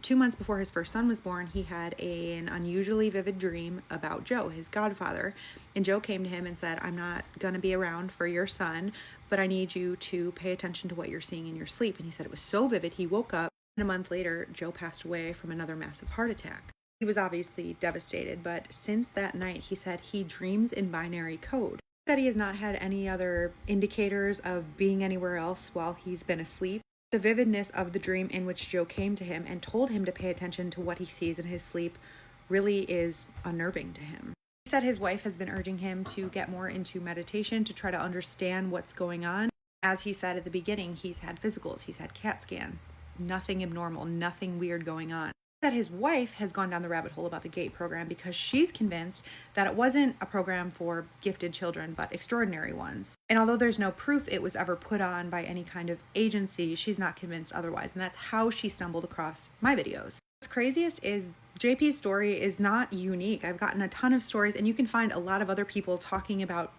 2 months before his first son was born, he had an unusually vivid dream about Joe, his godfather, and Joe came to him and said, "I'm not going to be around for your son, but I need you to pay attention to what you're seeing in your sleep." And he said it was so vivid, he woke up. And a month later, Joe passed away from another massive heart attack. He was obviously devastated, but since that night, he said he dreams in binary code. He said he has not had any other indicators of being anywhere else while he's been asleep. The vividness of the dream in which Joe came to him and told him to pay attention to what he sees in his sleep really is unnerving to him. He said his wife has been urging him to get more into meditation to try to understand what's going on. As he said at the beginning, he's had physicals, he's had CAT scans. Nothing abnormal, nothing weird going on. That his wife has gone down the rabbit hole about the GATE program because she's convinced that it wasn't a program for gifted children, but extraordinary ones. And although there's no proof it was ever put on by any kind of agency, she's not convinced otherwise. And that's how she stumbled across my videos. What's craziest is JP's story is not unique. I've gotten a ton of stories, and you can find a lot of other people talking about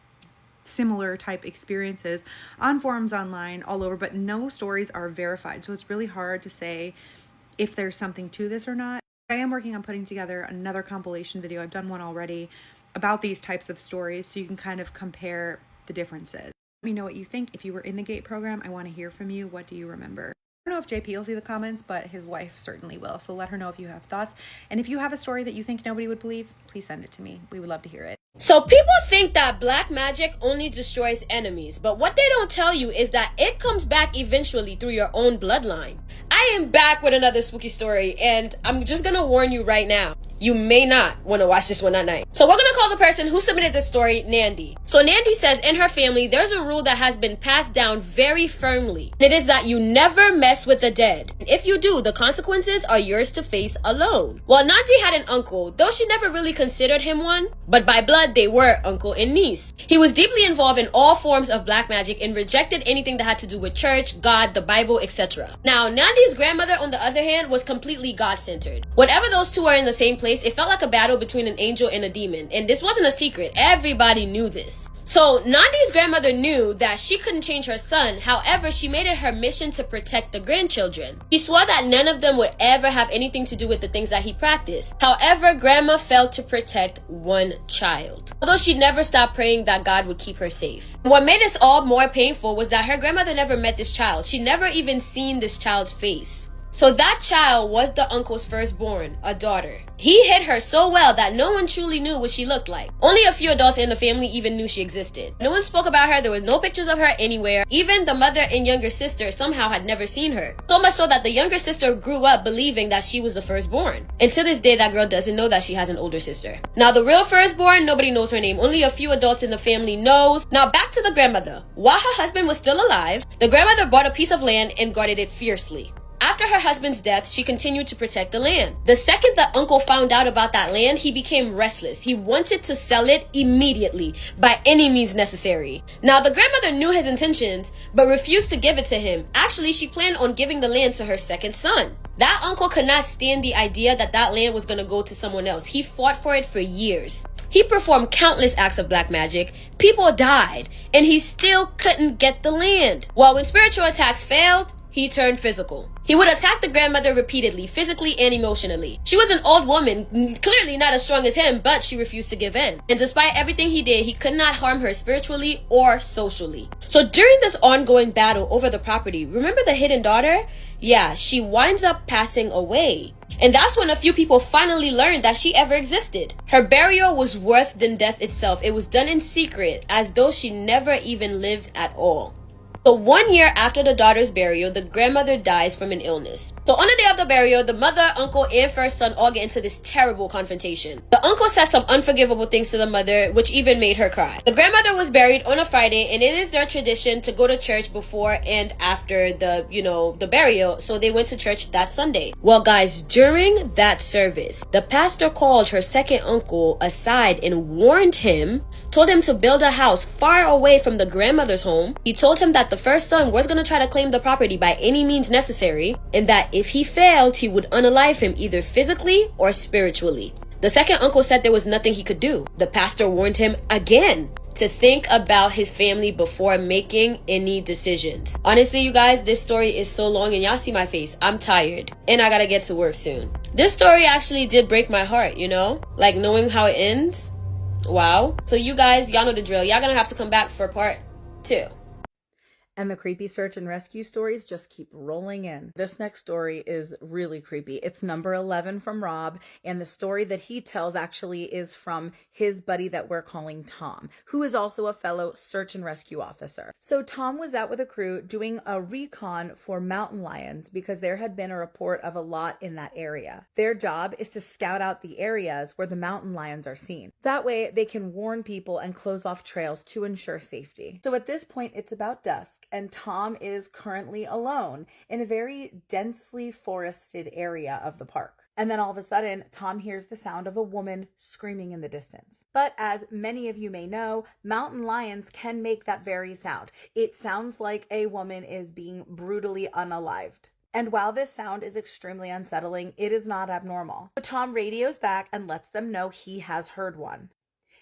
similar type experiences on forums online all over, but no stories are verified, so it's really hard to say if there's something to this or not. I am working on putting together another compilation video, I've done one already, about these types of stories so you can kind of compare the differences. Let me know what you think. If you were in the GATE program, I want to hear from you. What do you remember? I don't know if JP will see the comments, but his wife certainly will, so let her know if you have thoughts, and if you have a story that you think nobody would believe, please send it to me. We would love to hear it. So people think that black magic only destroys enemies, but what they don't tell you is that it comes back eventually through your own bloodline. I am back with another spooky story, and I'm just gonna warn you right now. You may not want to watch this one at night. So we're gonna call the person who submitted this story Nandy. So Nandy says in her family, there's a rule that has been passed down very firmly. And it is that you never mess with the dead. And if you do, the consequences are yours to face alone. Well, Nandy had an uncle, though she never really considered him one, but by blood, they were uncle and niece. He was deeply involved in all forms of black magic and rejected anything that had to do with church, God, the Bible, etc. Now, Nandy's grandmother, on the other hand, was completely God-centered. Whenever those two are in the same place, it felt like a battle between an angel and a demon, and this wasn't a secret. Everybody knew this. So Nandy's grandmother knew that she couldn't change her son. However, she made it her mission to protect the grandchildren. She swore that none of them would ever have anything to do with the things that he practiced. However, grandma failed to protect one child, although she never stopped praying that God would keep her safe. What made this all more painful was that her grandmother never met this child. She never even seen this child's face. So that child was the uncle's firstborn, a daughter. He hid her so well that no one truly knew what she looked like. Only a few adults in the family even knew she existed. No one spoke about her. There were no pictures of her anywhere. Even the mother and younger sister somehow had never seen her. So much so that the younger sister grew up believing that she was the firstborn. And to this day, that girl doesn't know that she has an older sister. Now, the real firstborn, nobody knows her name. Only a few adults in the family knows. Now, back to the grandmother. While her husband was still alive, the grandmother bought a piece of land and guarded it fiercely. After her husband's death, she continued to protect the land. The second the uncle found out about that land, he became restless. He wanted to sell it immediately, by any means necessary. Now, the grandmother knew his intentions, but refused to give it to him. Actually, she planned on giving the land to her second son. That uncle could not stand the idea that that land was going to go to someone else. He fought for it for years. He performed countless acts of black magic. People died, and he still couldn't get the land. Well, when spiritual attacks failed, he turned physical. He would attack the grandmother repeatedly, physically and emotionally. She was an old woman, clearly not as strong as him, but she refused to give in. And despite everything he did, he could not harm her spiritually or socially. So during this ongoing battle over the property, remember the hidden daughter? Yeah, she winds up passing away. And that's when a few people finally learned that she ever existed. Her burial was worse than death itself. It was done in secret, as though she never even lived at all. So 1 year after the daughter's burial, the grandmother dies from an illness. So on the day of the burial, the mother, uncle, and first son all get into this terrible confrontation. The uncle says some unforgivable things to the mother, which even made her cry. The grandmother was buried on a Friday, and it is their tradition to go to church before and after the burial. So they went to church that Sunday. Well, guys, during that service, the pastor called her second uncle aside and warned him, told him to build a house far away from the grandmother's home. He told him that the first son was going to try to claim the property by any means necessary, and that if he failed, he would unalive him either physically or spiritually. The second uncle said there was nothing he could do. The pastor warned him again to think about his family before making any decisions. Honestly, you guys, this story is so long and y'all see my face. I'm tired and I gotta get to work soon. This story actually did break my heart, like knowing how it ends. Wow. So you guys, y'all know the drill. Y'all gonna have to come back for part 2. And the creepy search and rescue stories just keep rolling in. This next story is really creepy. It's number 11 from Rob, and the story that he tells actually is from his buddy that we're calling Tom, who is also a fellow search and rescue officer. So Tom was out with a crew doing a recon for mountain lions because there had been a report of a lot in that area. Their job is to scout out the areas where the mountain lions are seen. That way they can warn people and close off trails to ensure safety. So at this point, it's about dusk, and Tom is currently alone in a very densely forested area of the park. And then all of a sudden, Tom hears the sound of a woman screaming in the distance. But as many of you may know, mountain lions can make that very sound. It sounds like a woman is being brutally unalived. And while this sound is extremely unsettling, it is not abnormal. So Tom radios back and lets them know he has heard one.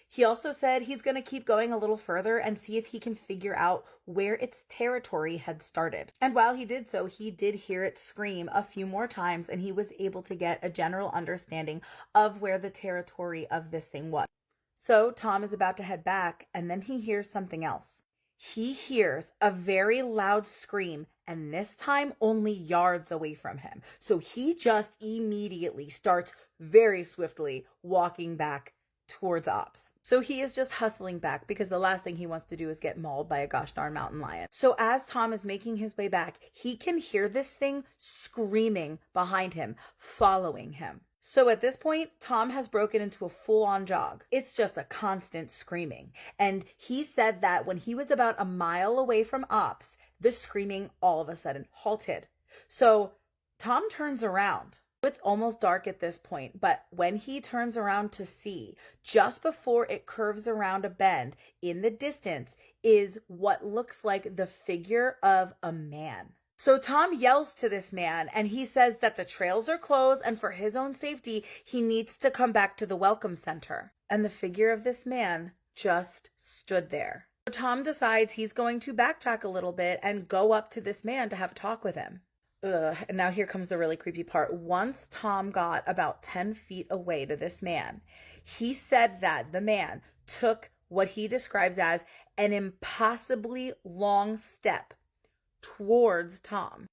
He also said he's going to keep going a little further and see if he can figure out where its territory had started. And while he did so, he did hear it scream a few more times, and he was able to get a general understanding of where the territory of this thing was. So Tom is about to head back, and then he hears something else. He hears a very loud scream, and this time only yards away from him. So he just immediately starts very swiftly walking back towards Ops. So he is just hustling back because the last thing he wants to do is get mauled by a gosh darn mountain lion. So as Tom is making his way back, he can hear this thing screaming behind him, following him. So at this point, Tom has broken into a full-on jog. It's just a constant screaming. And he said that when he was about a mile away from Ops, the screaming all of a sudden halted. So Tom turns around. It's almost dark at this point, but when he turns around to see, just before it curves around a bend, in the distance is what looks like the figure of a man. So Tom yells to this man, and he says that the trails are closed, and for his own safety, he needs to come back to the welcome center. And the figure of this man just stood there. So Tom decides he's going to backtrack a little bit and go up to this man to have a talk with him. And now here comes the really creepy part. Once Tom got about 10 feet away to this man, he said that the man took what he describes as an impossibly long step towards Tom,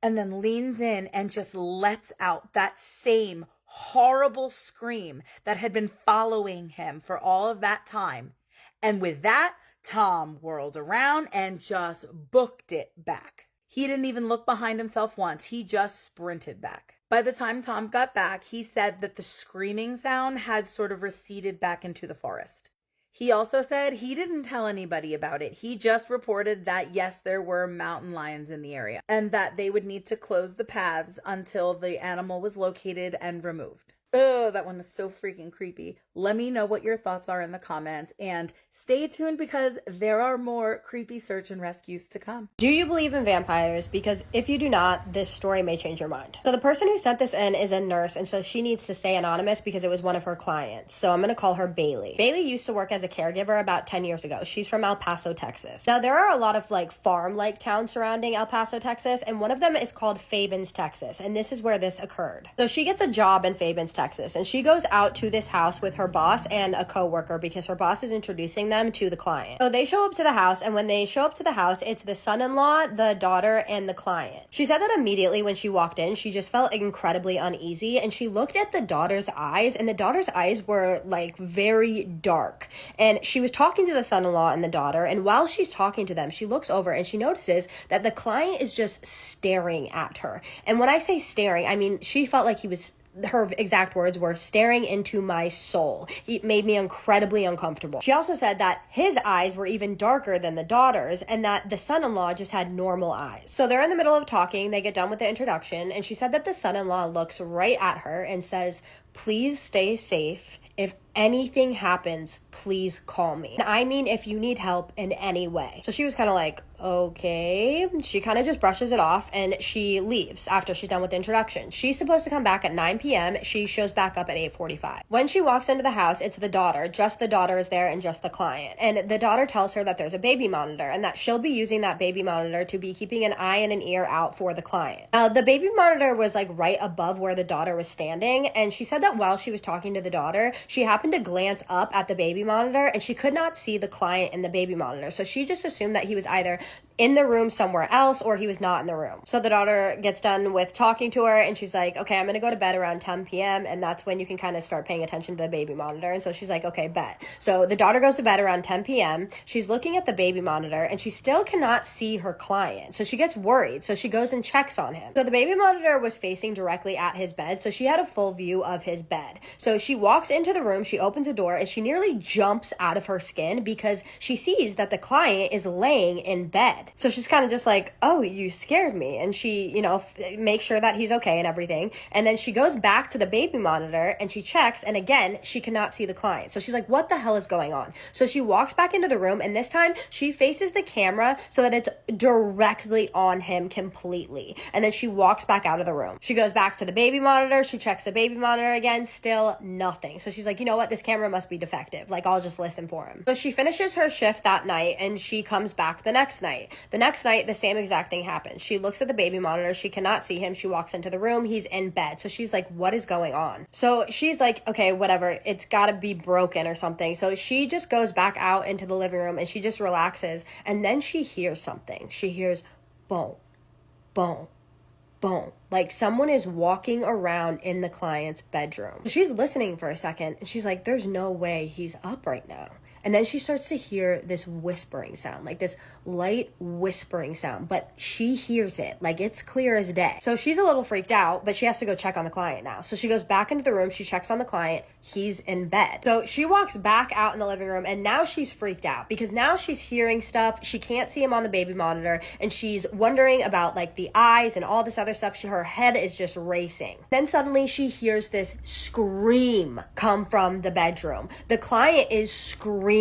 and then leans in and just lets out that same horrible scream that had been following him for all of that time. And with that, Tom whirled around and just booked it back. He didn't even look behind himself once. He just sprinted back. By the time Tom got back, he said that the screaming sound had sort of receded back into the forest. He also said he didn't tell anybody about it. He just reported that, yes, there were mountain lions in the area and that they would need to close the paths until the animal was located and removed. Oh, that one is so freaking creepy. Let me know what your thoughts are in the comments, and stay tuned because there are more creepy search and rescues to come. Do you believe in vampires? Because if you do not, this story may change your mind. So the person who sent this in is a nurse, and so she needs to stay anonymous because it was one of her clients. So I'm going to call her Bailey. Bailey used to work as a caregiver about 10 years ago. She's from El Paso, Texas. Now there are a lot of farm-like towns surrounding El Paso, Texas, and one of them is called Fabens, Texas, and this is where this occurred. So she gets a job in Fabens, Texas. Texas. And she goes out to this house with her boss and a coworker because her boss is introducing them to the client. So they show up to the house, and when they show up to the house, it's the son-in-law, the daughter, and the client. She said that immediately when she walked in, she just felt incredibly uneasy, and she looked at the daughter's eyes, and the daughter's eyes were like very dark. And she was talking to the son-in-law and the daughter, and while she's talking to them, she looks over and she notices that the client is just staring at her. And when I say staring, I mean she felt like he was, her exact words were, staring into my soul. He made me incredibly uncomfortable. She also said that his eyes were even darker than the daughter's, and that the son-in-law just had normal eyes. So they're in the middle of talking, they get done with the introduction, and she said that the son-in-law looks right at her and says, "Please stay safe. If anything happens, please call me. And I mean, if you need help in any way." So she was kind of like, okay. She kind of just brushes it off and she leaves after she's done with the introduction. She's supposed to come back at 9 p.m. She shows back up at 8:45. When she walks into the house, it's the daughter. Just the daughter is there and just the client. And the daughter tells her that there's a baby monitor and that she'll be using that baby monitor to be keeping an eye and an ear out for the client. Now, the baby monitor was like right above where the daughter was standing. And she said that while she was talking to the daughter, she happened to glance up at the baby monitor and she could not see the client in the baby monitor. So she just assumed that he was either in the room somewhere else or he was not in the room. So the daughter gets done with talking to her and she's like, okay, I'm gonna go to bed around 10 p.m. and that's when you can kind of start paying attention to the baby monitor. And so she's like, okay, bet. So the daughter goes to bed around 10 p.m. She's looking at the baby monitor and she still cannot see her client. So she gets worried. So she goes and checks on him. So the baby monitor was facing directly at his bed. So she had a full view of his bed. So she walks into the room, she opens a door and she nearly jumps out of her skin because she sees that the client is laying in bed. So she's kind of just like, oh, you scared me. And she, makes sure that he's okay and everything. And then she goes back to the baby monitor and she checks. And again, she cannot see the client. So she's like, what the hell is going on? So she walks back into the room and this time she faces the camera so that it's directly on him completely. And then she walks back out of the room. She goes back to the baby monitor. She checks the baby monitor again, still nothing. So she's like, you know what? This camera must be defective. Like, I'll just listen for him. So she finishes her shift that night and she comes back the next night. The next night, the same exact thing happens. She looks at the baby monitor. She cannot see him. She walks into the room. He's in bed. So she's like, what is going on? So she's like, okay, whatever. It's got to be broken or something. So she just goes back out into the living room and she just relaxes. And then she hears something. She hears boom, boom, boom. Like someone is walking around in the client's bedroom. She's listening for a second and she's like, there's no way he's up right now. And then she starts to hear this whispering sound, like this light whispering sound, but she hears it, like it's clear as day. So she's a little freaked out, but she has to go check on the client now. So she goes back into the room, she checks on the client, he's in bed. So she walks back out in the living room and now she's freaked out because now she's hearing stuff. She can't see him on the baby monitor and she's wondering about like the eyes and all this other stuff. Her head is just racing. Then suddenly she hears this scream come from the bedroom. The client is screaming.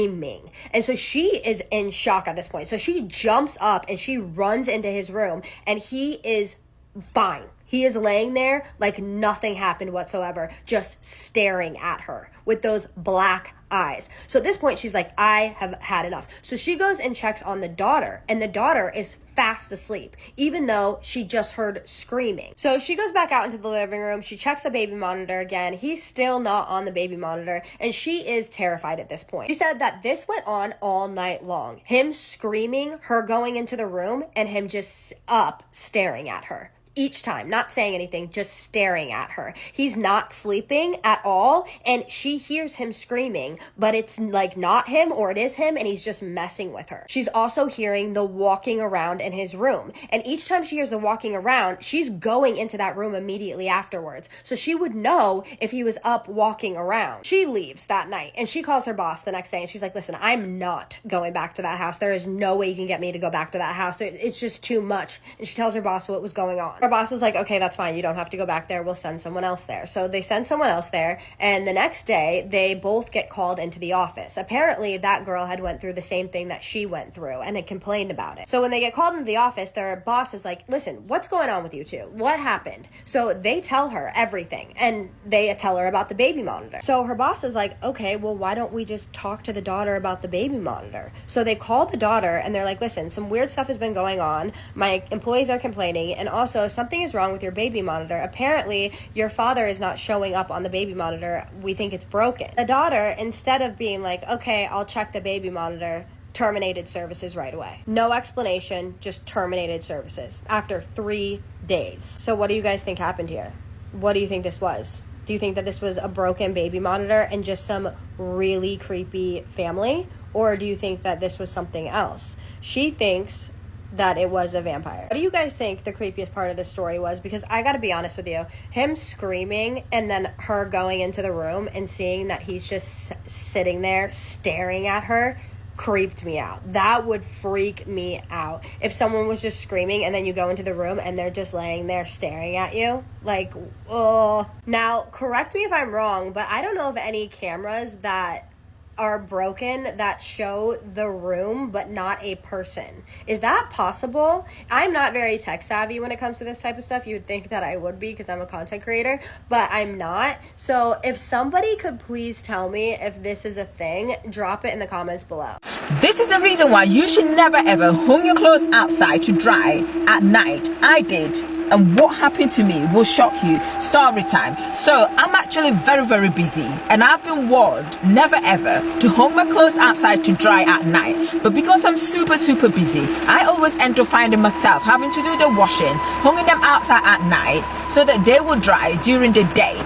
And so she is in shock at this point. So she jumps up and she runs into his room and he is fine. He is laying there like nothing happened whatsoever, just staring at her with those black eyes. So at this point, she's like, I have had enough. So she goes and checks on the daughter, and the daughter is fast asleep, even though she just heard screaming. So she goes back out into the living room. She checks the baby monitor again. He's still not on the baby monitor, and she is terrified at this point. She said that this went on all night long. Him screaming, her going into the room, and him just up staring at her. Each time, not saying anything, just staring at her. He's not sleeping at all, and she hears him screaming, but it's like not him or it is him, and he's just messing with her. She's also hearing the walking around in his room, and each time she hears the walking around, she's going into that room immediately afterwards, so she would know if he was up walking around. She leaves that night, and she calls her boss the next day, and she's like, listen, I'm not going back to that house. There is no way you can get me to go back to that house. It's just too much. And she tells her boss what was going on. Her boss was like, okay, that's fine. You don't have to go back there. We'll send someone else there. So they send someone else there. And the next day, they both get called into the office. Apparently, that girl had went through the same thing that she went through and had complained about it. So when they get called into the office, their boss is like, listen, what's going on with you two? What happened? So they tell her everything. And they tell her about the baby monitor. So her boss is like, okay, well, why don't we just talk to the daughter about the baby monitor? So they call the daughter and they're like, listen, some weird stuff has been going on. My employees are complaining. And also something is wrong with your baby monitor. Apparently, your father is not showing up on the baby monitor. We think it's broken. The daughter, instead of being like, okay, I'll check the baby monitor, terminated services right away. No explanation, just terminated services after 3 days. So what do you guys think happened here? What do you think this was? Do you think that this was a broken baby monitor and just some really creepy family? Or do you think that this was something else? She thinks that it was a vampire. What do you guys think the creepiest part of the story was? Because I gotta be honest with you, him screaming and then her going into the room and seeing that he's just sitting there staring at her creeped me out. That would freak me out. If someone was just screaming and then you go into the room and they're just laying there staring at you, like, oh. Now, correct me if I'm wrong, but I don't know of any cameras that are broken that show the room but not a person. Is that possible? I'm not very tech savvy when it comes to this type of stuff. You would think that I would be because I'm a content creator, but I'm not. So if somebody could please tell me if this is a thing, drop it in the comments below. This is the reason why you should never ever hang your clothes outside to dry at night. I did, and what happened to me will shock you. Story time. So I'm actually very busy, and I've been warned never ever to hang my clothes outside to dry at night. But because I'm super busy, I always end up finding myself having to do the washing, hanging them outside at night so that they will dry during the day.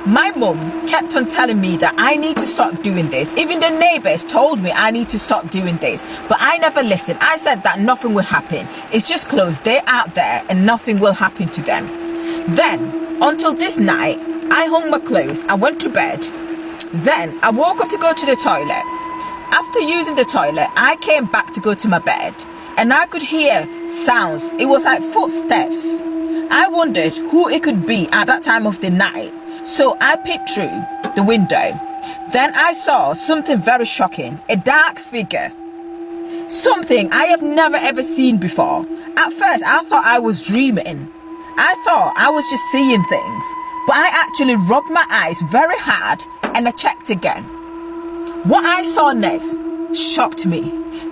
My mum kept on telling me that I need to stop doing this. Even the neighbors told me I need to stop doing this, but I never listened. I said that nothing will happen. It's just clothes. They're out there and nothing will happen to them. Then, until this night, I hung my clothes. I went to bed. Then I woke up to go to the toilet. After using the toilet, I came back to go to my bed and I could hear sounds. It was like footsteps. I wondered who it could be at that time of the night. So I peeped through the window. Then I saw something very shocking, a dark figure. Something I have never ever seen before. At first I thought I was dreaming. I thought I was just seeing things. But I actually rubbed my eyes very hard and I checked again. What I saw next shocked me.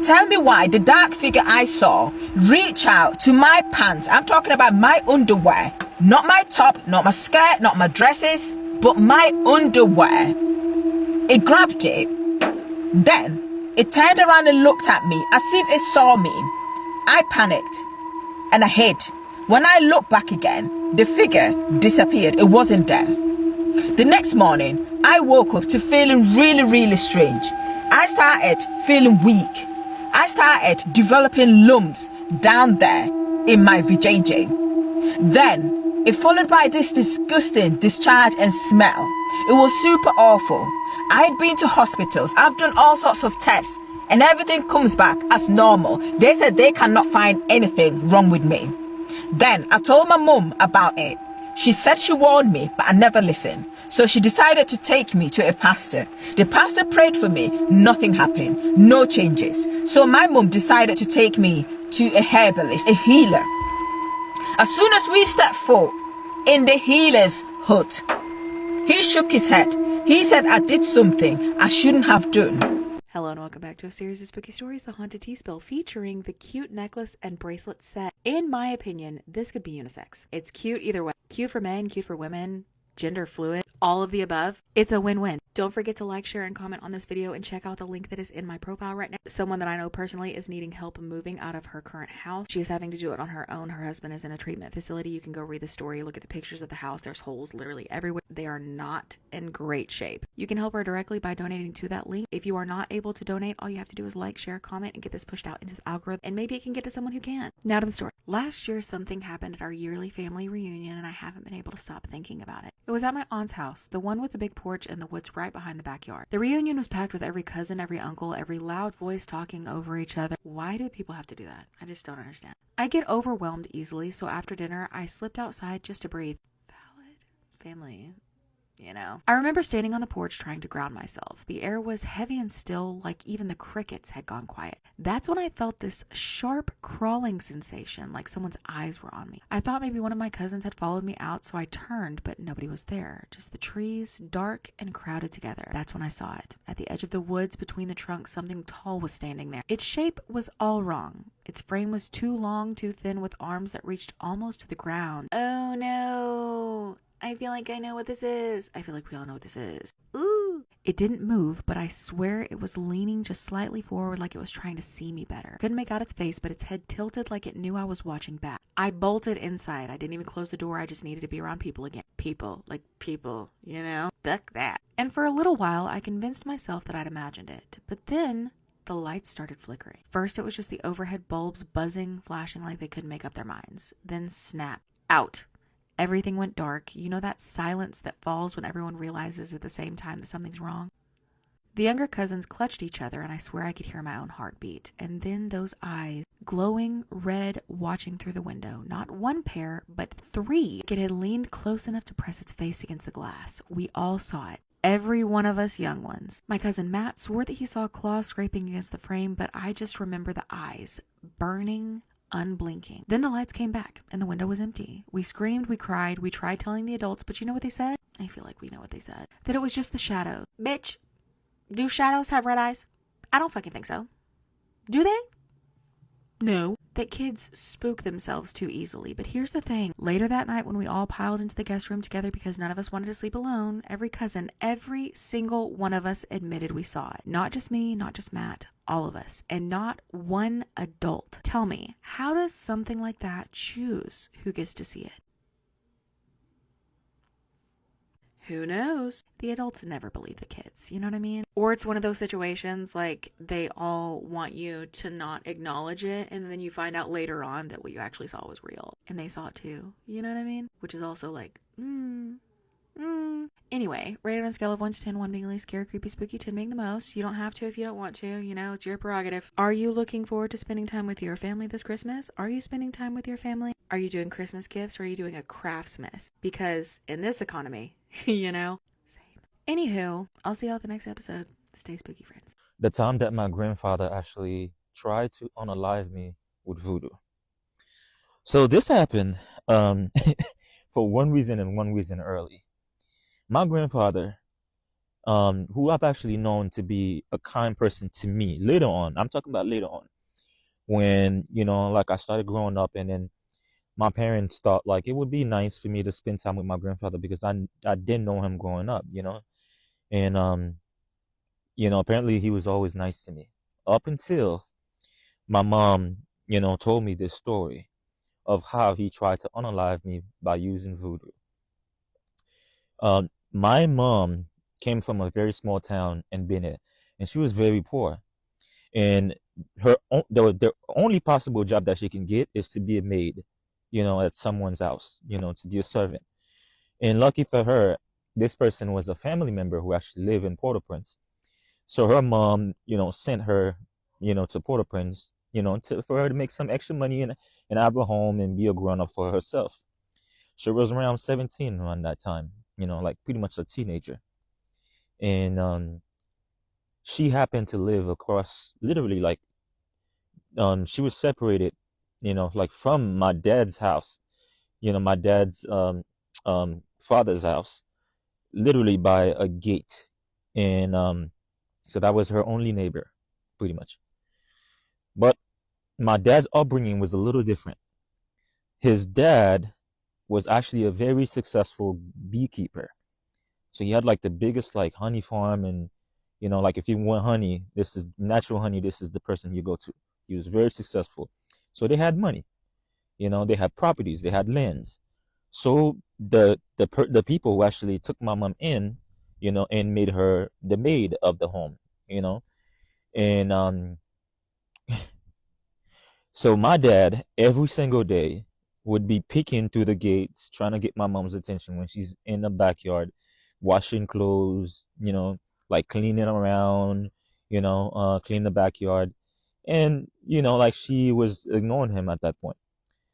Tell me why the dark figure I saw reach out to my pants. I'm talking about my underwear. Not my top, not my skirt, not my dresses, but my underwear. It grabbed it. Then it turned around and looked at me as if it saw me. I panicked and I hid. When I looked back again, the figure disappeared. It wasn't there. The next morning, I woke up to feeling really strange. I started feeling weak. I started developing lumps down there in my vajayjay. Then it followed by this disgusting discharge and smell. It was super awful. I had been to hospitals. I've done all sorts of tests and everything comes back as normal. They said they cannot find anything wrong with me. Then I told my mum about it. She said she warned me, but I never listened. So she decided to take me to a pastor. The pastor prayed for me. Nothing happened. No changes. So my mum decided to take me to a herbalist, a healer. As soon as we stepped foot in the healer's hut, he shook his head. He said I did something I shouldn't have done. Hello and welcome back to a series of spooky stories, The Haunted Tea Spill, featuring the cute necklace and bracelet set. In my opinion, this could be unisex. It's cute either way. Cute for men, cute for women, gender fluid, all of the above. It's a win-win. Don't forget to like, share, and comment on this video and check out the link that is in my profile right now. Someone that I know personally is needing help moving out of her current house. She is having to do it on her own. Her husband is in a treatment facility. You can go read the story, look at the pictures of the house. There's holes literally everywhere. They are not in great shape. You can help her directly by donating to that link. If you are not able to donate, all you have to do is like, share, comment, and get this pushed out into the algorithm, and maybe it can get to someone who can. Now to the story. Last year, something happened at our yearly family reunion, and I haven't been able to stop thinking about it. It was at my aunt's house, the one with the big porch and the woods right behind the backyard. The reunion was packed with every cousin, every uncle, every loud voice talking over each other. Why do people have to do that? I just don't understand. I get overwhelmed easily, so after dinner, I slipped outside just to breathe. Valid. Family. you know? I remember standing on the porch trying to ground myself. The air was heavy and still, like even the crickets had gone quiet. That's when I felt this sharp crawling sensation, like someone's eyes were on me. I thought maybe one of my cousins had followed me out, so I turned, but nobody was there. Just the trees, dark and crowded together. That's when I saw it. At the edge of the woods, between the trunks, something tall was standing there. Its shape was all wrong. Its frame was too long, too thin, with arms that reached almost to the ground. Oh no! I feel like I know what this is. I feel like we all know what this is. Ooh! It didn't move, but I swear it was leaning just slightly forward like it was trying to see me better. Couldn't make out its face, but its head tilted like it knew I was watching back. I bolted inside. I didn't even close the door. I just needed to be around people again. People, you know? Fuck that. And for a little while, I convinced myself that I'd imagined it. But then the lights started flickering. First, it was just the overhead bulbs buzzing, flashing like they couldn't make up their minds. Then snap. Out. Everything went dark. You know that silence that falls when everyone realizes at the same time that something's wrong? The younger cousins clutched each other, and I swear I could hear my own heartbeat. And then those eyes, glowing red, watching through the window. Not one pair, but three. It had leaned close enough to press its face against the glass. We all saw it. Every one of us young ones. My cousin Matt swore that he saw claws scraping against the frame, but I just remember the eyes, burning, unblinking. Then the lights came back and the window was empty. We screamed, we cried, we tried telling the adults, but you know what they said? I feel like we know what they said. That it was just the shadow. Bitch, do shadows have red eyes? I don't fucking think so. Do they? No. That kids spook themselves too easily. But here's the thing. Later that night when we all piled into the guest room together because none of us wanted to sleep alone, every cousin, every single one of us admitted we saw it. Not just me, not just Matt, all of us. And not one adult. Tell me, how does something like that choose who gets to see it? Who knows? The adults never believe the kids, you know what I mean? Or it's one of those situations like they all want you to not acknowledge it, and then you find out later on that what you actually saw was real. And they saw it too, you know what I mean? Which is also like, Anyway, rated on a scale of 1 to 10, 1 being least scary, creepy, spooky, 10 being the most. You don't have to if you don't want to, you know, it's your prerogative. Are you looking forward to spending time with your family this Christmas? Are you spending time with your family? Are you doing Christmas gifts or are you doing a craftsmas? Because in this economy, you know, same. Anywho, I'll see y'all at the next episode. Stay spooky, friends. The time that my grandfather actually tried to unalive me with voodoo. So this happened for one reason and one reason early. My grandfather, who I've actually known to be a kind person to me later on, I'm talking about later on, when, you know, like I started growing up and then my parents thought like it would be nice for me to spend time with my grandfather because I didn't know him growing up, you know, and you know, apparently he was always nice to me up until my mom, you know, told me this story of how he tried to unalive me by using voodoo. My mom came from a very small town in Benin, and she was very poor. And the only possible job that she can get is to be a maid, you know, at someone's house, you know, to be a servant. And lucky for her, this person was a family member who actually lived in Port-au-Prince. So her mom, you know, sent her, you know, to Port-au-Prince, you know, for her to make some extra money and have a home and be a grown-up for herself. She was around 17 around that time, you know, like pretty much a teenager. And she happened to live across, literally, like, she was separated, you know, like from my dad's house, you know, my dad's father's house, literally by a gate. And so that was her only neighbor, pretty much. But my dad's upbringing was a little different. His dad was actually a very successful beekeeper. So he had like the biggest like honey farm, and you know, like if you want honey, this is natural honey, this is the person you go to. He was very successful. So they had money. You know, they had properties, they had lands. So the people who actually took my mom in, you know, and made her the maid of the home, you know. And so my dad every single day would be peeking through the gates trying to get my mom's attention when she's in the backyard washing clothes, you know, like cleaning around, you know, cleaning the backyard. And, you know, like she was ignoring him at that point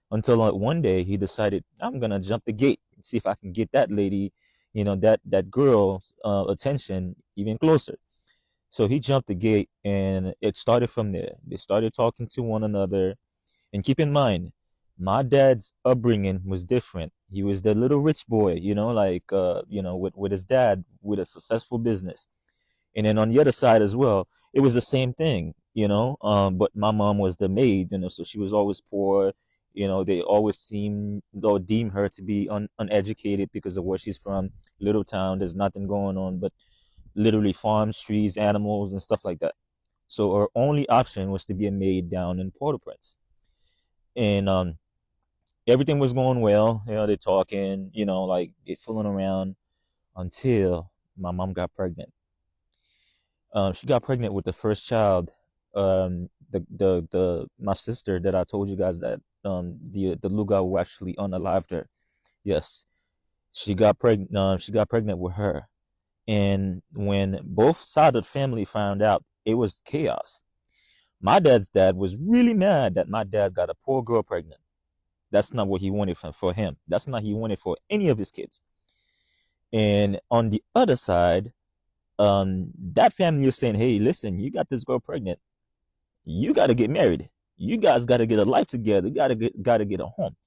until one day he decided, I'm going to jump the gate and see if I can get that lady, that girl's attention even closer. So he jumped the gate, and it started from there. They started talking to one another. And keep in mind, my dad's upbringing was different. He was the little rich boy, with his dad with a successful business. And then on the other side as well, it was the same thing, but my mom was the maid, so she was always poor. They always they'll deem her to be uneducated because of where she's from. Little town, there's nothing going on but literally farms, trees, animals, and stuff like that. So her only option was to be a maid down in Port-au-Prince. And everything was going well. They're talking, like they're fooling around until my mom got pregnant. She got pregnant with the first child. The my sister that I told you guys that the Luga who actually unalived her. Yes, she got pregnant. She got pregnant with her, and when both sides of the family found out, it was chaos. My dad's dad was really mad that my dad got a poor girl pregnant. That's not what he wanted for him. That's not what he wanted for any of his kids. And on the other side, that family is saying, hey, listen, you got this girl pregnant. You got to get married. You guys got to get a life together. You got to get a home.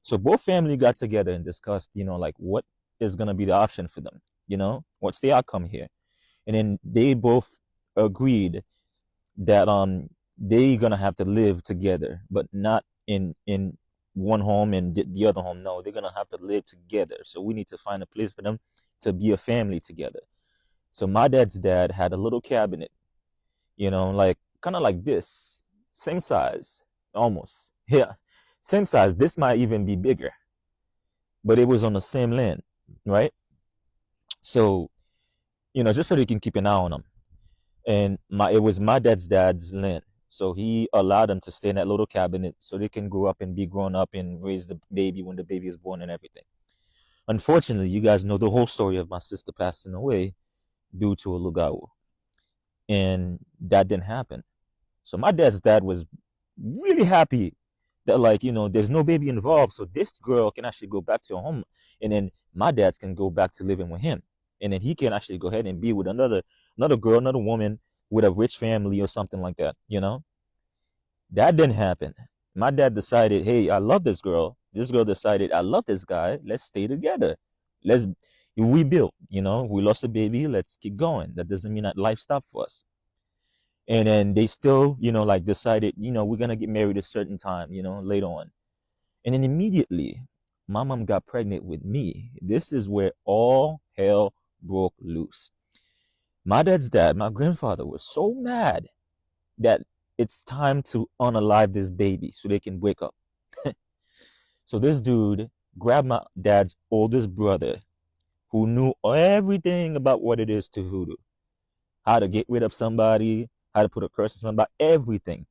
So both family got together and discussed, like what is going to be the option for them. What's the outcome here? And then they both agreed that they gonna have to live together, but not in one home and the other home. No, they're gonna have to live together. So we need to find a place for them to be a family together. So my dad's dad had a little cabinet, like kind of like this, same size, almost. Yeah, same size. This might even be bigger, but it was on the same land, right? So just so they can keep an eye on them. And it was my dad's land. So he allowed them to stay in that little cabinet so they can grow up and be grown up and raise the baby when the baby is born and everything. Unfortunately, you guys know the whole story of my sister passing away due to a lugao. And that didn't happen. So my dad's dad was really happy that, there's no baby involved. So this girl can actually go back to her home. And then my dad's can go back to living with him. And then he can actually go ahead and be with another girl, another woman with a rich family or something like that. That didn't happen. My dad decided, hey, I love this girl. This girl decided, I love this guy. Let's stay together. We built, we lost a baby. Let's keep going. That doesn't mean that life stopped for us. And then they still, decided, we're going to get married a certain time, later on. And then immediately, my mom got pregnant with me. This is where all hell broke loose. My dad's dad, my grandfather, was so mad that it's time to unalive this baby so they can wake up. So this dude grabbed my dad's oldest brother, who knew everything about what it is to voodoo, how to get rid of somebody, how to put a curse on somebody, everything.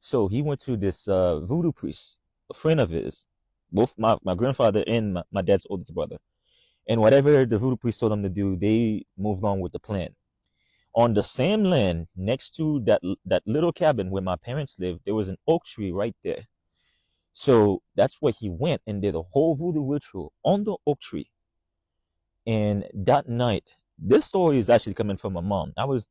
So he went to this voodoo priest, a friend of his, both my grandfather and my dad's oldest brother. And whatever the voodoo priest told them to do, they moved on with the plan. On the same land next to that little cabin where my parents lived, there was an oak tree right there. So that's where he went and did a whole voodoo ritual on the oak tree. And that night, this story is actually coming from my mom. I was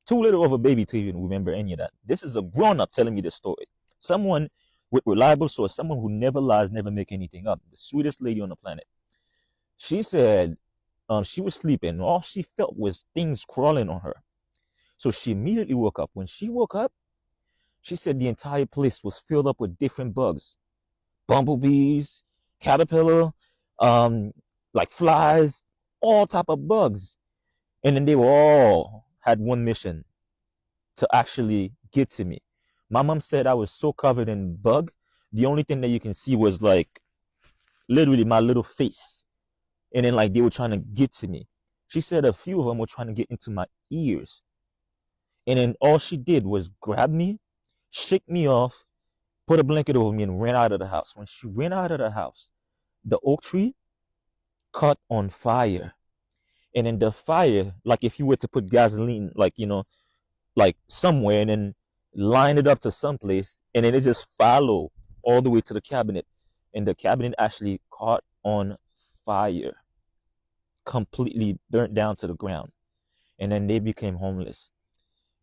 too little of a baby to even remember any of that. This is a grown-up telling me the story. Someone with reliable source, someone who never lies, never make anything up. The sweetest lady on the planet. She said she was sleeping. And all she felt was things crawling on her. So she immediately woke up. When she woke up, she said the entire place was filled up with different bugs. Bumblebees, caterpillar, like flies, all type of bugs. And then they were all had one mission, to actually get to me. My mom said I was so covered in bug, the only thing that you can see was like literally my little face. And then like they were trying to get to me. She said a few of them were trying to get into my ears. And then all she did was grab me, shake me off, put a blanket over me, and ran out of the house. When she ran out of the house, the oak tree caught on fire. And in the fire, like if you were to put gasoline, like somewhere, and then line it up to someplace, and then it just followed all the way to the cabinet. And the cabinet actually caught on fire. completely burnt down to the ground. And then they became homeless.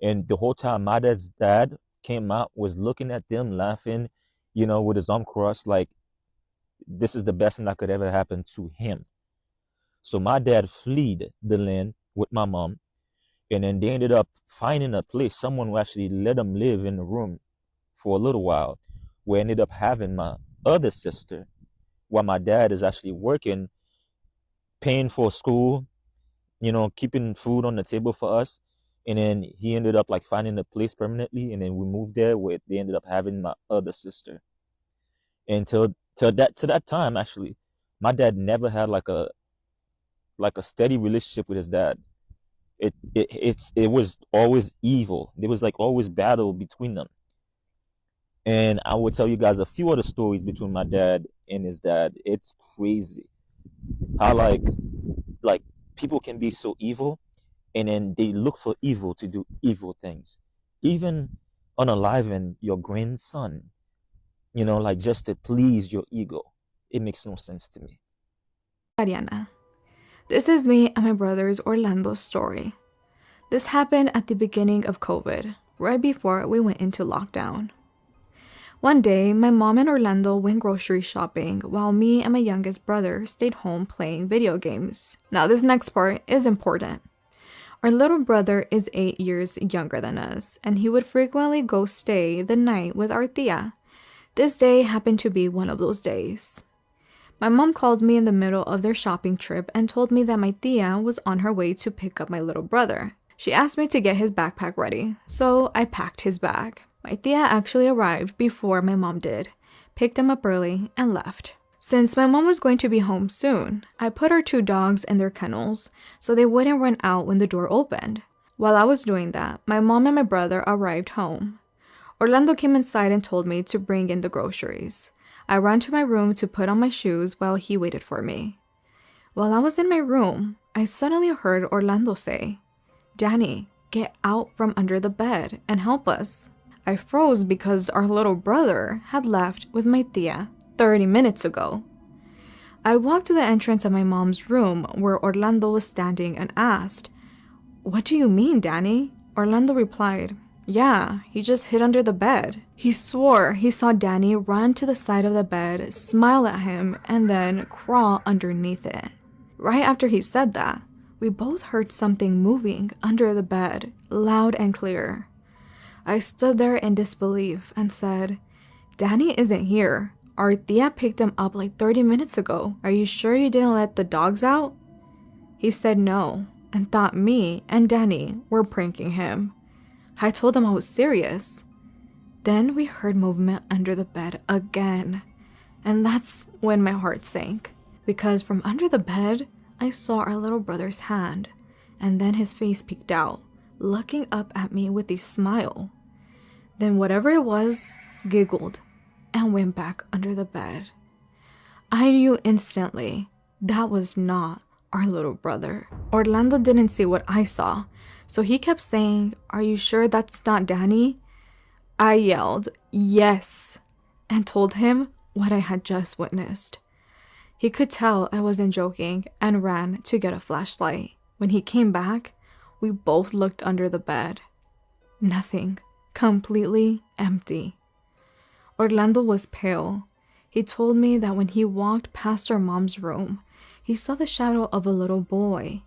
And the whole time, my dad's dad came out, was looking at them, laughing, with his arm crossed, like this is the best thing that could ever happen to him. So my dad fled the land with my mom, and then they ended up finding a place. Someone who actually let them live in the room for a little while. We ended up having my other sister while my dad is actually working, paying for school, keeping food on the table for us. And then he ended up like finding a place permanently, and then we moved there where they ended up having my other sister. And to that time, actually, my dad never had like a steady relationship with his dad. It was always evil. There was like always battle between them. And I will tell you guys a few other stories between my dad and his dad. It's crazy how like people can be so evil, and then they look for evil to do evil things, even unaliving your grandson, like just to please your ego. It makes no sense to me. Ariana. This is me and my brother's Orlando's story. This happened at the beginning of COVID, right before we went into lockdown. One day, my mom and Orlando went grocery shopping while me and my youngest brother stayed home playing video games. Now, this next part is important. Our little brother is 8 years younger than us, and he would frequently go stay the night with our tia. This day happened to be one of those days. My mom called me in the middle of their shopping trip and told me that my tia was on her way to pick up my little brother. She asked me to get his backpack ready, so I packed his bag. My tia actually arrived before my mom did, picked him up early, and left. Since my mom was going to be home soon, I put our 2 dogs in their kennels so they wouldn't run out when the door opened. While I was doing that, my mom and my brother arrived home. Orlando came inside and told me to bring in the groceries. I ran to my room to put on my shoes while he waited for me. While I was in my room, I suddenly heard Orlando say, "Danny, get out from under the bed and help us." I froze because our little brother had left with my tia 30 minutes ago. I walked to the entrance of my mom's room where Orlando was standing and asked, "What do you mean, Danny?" Orlando replied, "Yeah, he just hid under the bed." He swore he saw Danny run to the side of the bed, smile at him, and then crawl underneath it. Right after he said that, we both heard something moving under the bed, loud and clear. I stood there in disbelief and said, "Danny isn't here. Our tia picked him up like 30 minutes ago. Are you sure you didn't let the dogs out?" He said no, and thought me and Danny were pranking him. I told him I was serious. Then we heard movement under the bed again, and that's when my heart sank, because from under the bed, I saw our little brother's hand, and then his face peeked out, looking up at me with a smile. Then whatever it was, giggled, and went back under the bed. I knew instantly that was not our little brother. Orlando didn't see what I saw, so he kept saying, "Are you sure that's not Danny?" I yelled, "Yes," and told him what I had just witnessed. He could tell I wasn't joking and ran to get a flashlight. When he came back, we both looked under the bed. Nothing. Completely empty. Orlando was pale. He told me that when he walked past our mom's room, he saw the shadow of a little boy.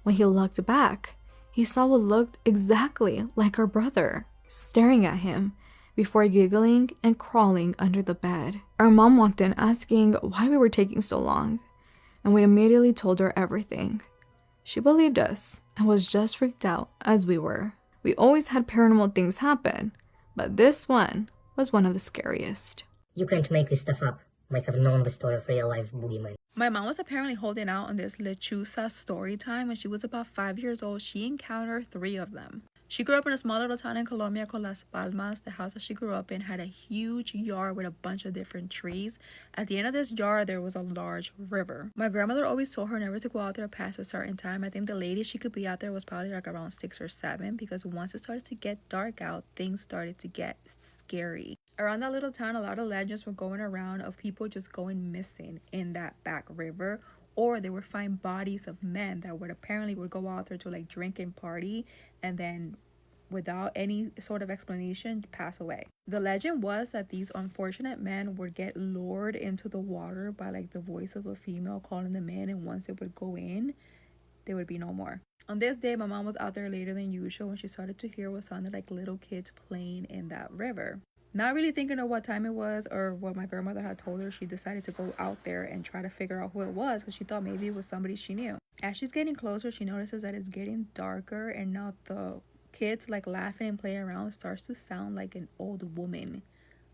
When he looked back, he saw what looked exactly like our brother, staring at him, before giggling and crawling under the bed. Our mom walked in asking why we were taking so long, and we immediately told her everything. She believed us and was just freaked out as we were. We always had paranormal things happen, but this one was one of the scariest. You can't make this stuff up. Might have known the story of real-life boogeyman. My mom was apparently holding out on this lechuza story time. When she was about 5 years old, she encountered 3 of them. She grew up in a small little town in Colombia called Las Palmas. The house that she grew up in had a huge yard with a bunch of different trees. At the end of this yard, there was a large river. My grandmother always told her never to go out there past a certain time. I think the latest she could be out there was probably like around 6 or 7, because once it started to get dark out, things started to get scary. Around that little town, a lot of legends were going around of people just going missing in that back river, or they would find bodies of men that would go out there to like drink and party, and then without any sort of explanation pass away. The legend was that these unfortunate men would get lured into the water by like the voice of a female calling them in, and once it would go in, there would be no more. On this day, my mom was out there later than usual when she started to hear what sounded like little kids playing in that river. Not really thinking of what time it was or what my grandmother had told her, she decided to go out there and try to figure out who it was because she thought maybe it was somebody she knew. As she's getting closer, she notices that it's getting darker, and now the kids like laughing and playing around starts to sound like an old woman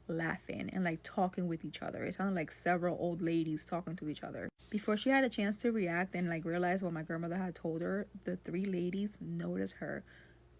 laughing and like talking with each other. It sounded like several old ladies talking to each other. Before she had a chance to react and like realize what my grandmother had told her, the three ladies noticed her.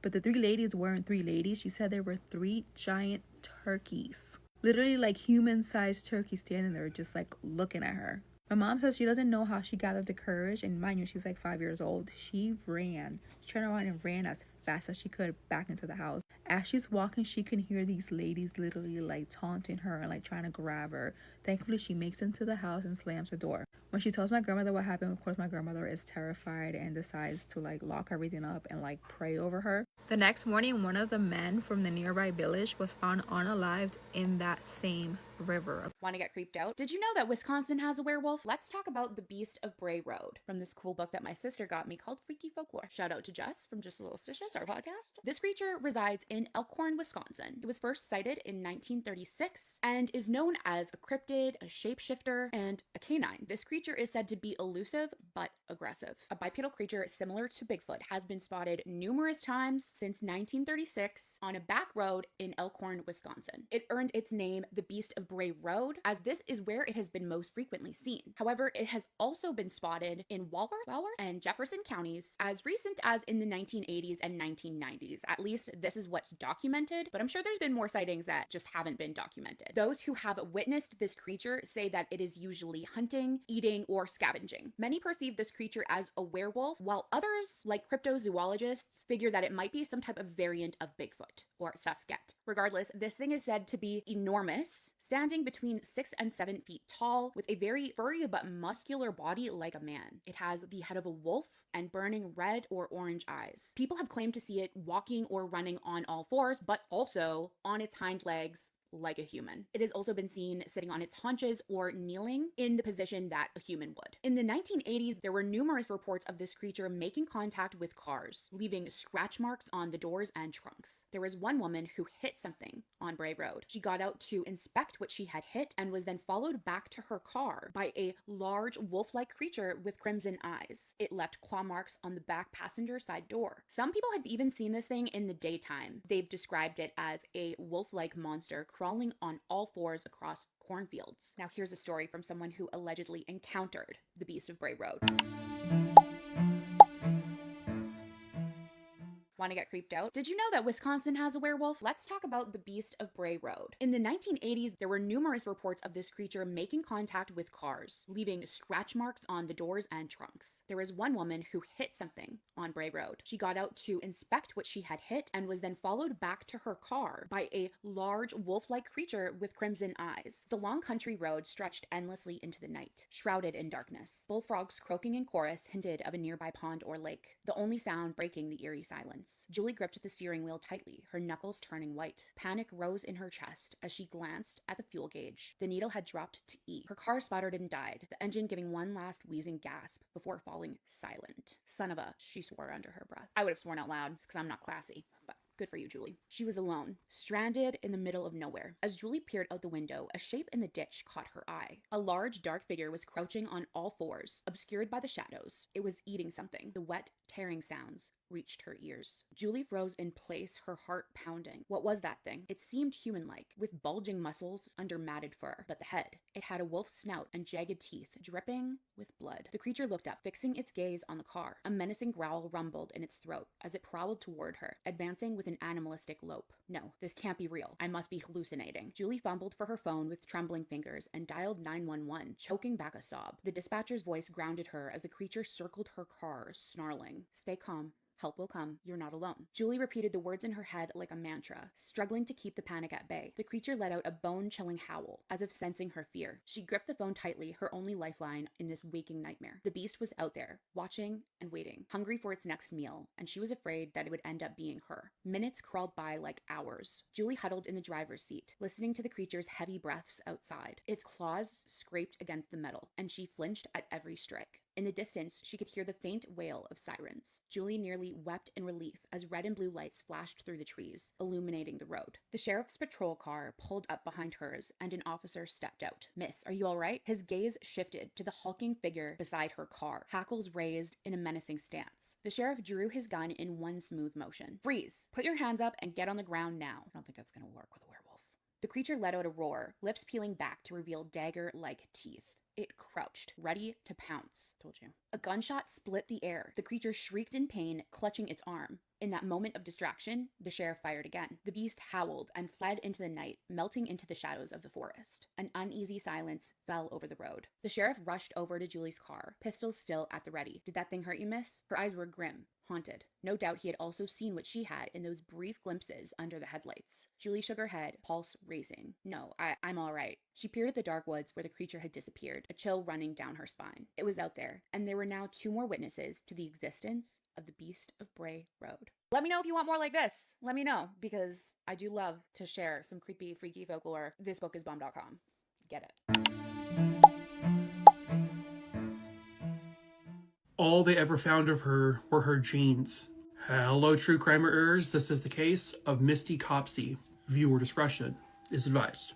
But the three ladies weren't three ladies. She said there were three giant turkeys. Literally like human-sized turkeys standing there just like looking at her. My mom says she doesn't know how she gathered the courage, and mind you, she's like 5 years old. She ran. She turned around and ran as fast as she could back into the house. As she's walking, she can hear these ladies literally like taunting her and like trying to grab her. Thankfully, she makes it into the house and slams the door. When she tells my grandmother what happened, of course, my grandmother is terrified and decides to like lock everything up and like pray over her. The next morning, one of the men from the nearby village was found unalived in that same river. Want to get creeped out? Did you know that Wisconsin has a werewolf? Let's talk about the Beast of Bray Road from this cool book that my sister got me called Freaky Folklore. Shout out to Jess from Just a Little Stitches, our podcast. This creature resides in Elkhorn, Wisconsin. It was first sighted in 1936 and is known as a cryptid, a shapeshifter, and a canine. This creature is said to be elusive but aggressive. A bipedal creature similar to Bigfoot has been spotted numerous times since 1936 on a back road in Elkhorn, Wisconsin. It earned its name the Beast of Bray Road, as this is where it has been most frequently seen. However, it has also been spotted in Walworth and Jefferson counties as recent as in the 1980s and 1990s. At least this is what's documented, but I'm sure there's been more sightings that just haven't been documented. Those who have witnessed this creature say that it is usually hunting, eating, or scavenging. Many perceive this creature as a werewolf, while others, like cryptozoologists, figure that it might be some type of variant of Bigfoot or Sasquatch. Regardless, this thing is said to be enormous, standing between 6 and 7 feet tall, with a very furry but muscular body like a man. It has the head of a wolf and burning red or orange eyes. People have claimed to see it walking or running on all fours, but also on its hind legs like a human. It has also been seen sitting on its haunches or kneeling in the position that a human would. In the 1980s, there were numerous reports of this creature making contact with cars, leaving scratch marks on the doors and trunks. There was one woman who hit something on Bray Road. She got out to inspect what she had hit and was then followed back to her car by a large wolf-like creature with crimson eyes. It left claw marks on the back passenger side door. Some people have even seen this thing in the daytime. They've described it as a wolf-like monster crawling on all fours across cornfields. Now here's a story from someone who allegedly encountered the Beast of Bray Road. Want to get creeped out? Did you know that Wisconsin has a werewolf? Let's talk about the Beast of Bray Road. In the 1980s, there were numerous reports of this creature making contact with cars, leaving scratch marks on the doors and trunks. There was one woman who hit something on Bray Road. She got out to inspect what she had hit and was then followed back to her car by a large wolf-like creature with crimson eyes. The long country road stretched endlessly into the night, shrouded in darkness. Bullfrogs croaking in chorus hinted of a nearby pond or lake, the only sound breaking the eerie silence. Julie gripped the steering wheel tightly, her knuckles turning white. Panic rose in her chest as she glanced at the fuel gauge. The needle had dropped to E. Her car sputtered and died, the engine giving one last wheezing gasp before falling silent. Son of a, she swore under her breath. I would have sworn out loud because I'm not classy, but good for you, Julie. She was alone, stranded in the middle of nowhere. As Julie peered out the window, a shape in the ditch caught her eye. A large, dark figure was crouching on all fours, obscured by the shadows. It was eating something. The wet, tearing sounds reached her ears. Julie froze in place, her heart pounding. What was that thing? It seemed human-like, with bulging muscles under matted fur. But the head, it had a wolf's snout and jagged teeth, dripping with blood. The creature looked up, fixing its gaze on the car. A menacing growl rumbled in its throat as it prowled toward her, advancing with an animalistic lope. No, this can't be real. I must be hallucinating. Julie fumbled for her phone with trembling fingers and dialed 911, choking back a sob. The dispatcher's voice grounded her as the creature circled her car, snarling. Stay calm. Help will come. You're not alone. Julie repeated the words in her head like a mantra, struggling to keep the panic at bay. The creature let out a bone-chilling howl, as if sensing her fear. She gripped the phone tightly, her only lifeline in this waking nightmare. The beast was out there, watching and waiting, hungry for its next meal, and she was afraid that it would end up being her. Minutes crawled by like hours. Julie huddled in the driver's seat, listening to the creature's heavy breaths outside. Its claws scraped against the metal, and she flinched at every strike. In the distance, she could hear the faint wail of sirens. Julie nearly wept in relief as red and blue lights flashed through the trees, illuminating the road. The sheriff's patrol car pulled up behind hers, and an officer stepped out. "Miss, are you all right?" His gaze shifted to the hulking figure beside her car, hackles raised in a menacing stance. The sheriff drew his gun in one smooth motion. "Freeze! Put your hands up and get on the ground now." I don't think that's going to work with a werewolf. The creature let out a roar, lips peeling back to reveal dagger-like teeth. It crouched, ready to pounce. Told you. A gunshot split the air. The creature shrieked in pain, clutching its arm. In that moment of distraction, the sheriff fired again. The beast howled and fled into the night, melting into the shadows of the forest. An uneasy silence fell over the road. The sheriff rushed over to Julie's car, pistols still at the ready. "Did that thing hurt you, miss?" Her eyes were grim, haunted. No doubt he had also seen what she had in those brief glimpses under the headlights. Julie shook her head, pulse racing. "No, I'm all right." She peered at the dark woods where the creature had disappeared, a chill running down her spine. It was out there, and there were now 2 more witnesses to the existence of the Beast of Bray Road. Let me know if you want more like this. Let me know, because I do love to share some creepy, freaky folklore. Thisbookisbomb.com. Get it. All they ever found of her were her jeans. Hello, true crimerers. This is the case of Misty Copsey. Viewer discretion is advised.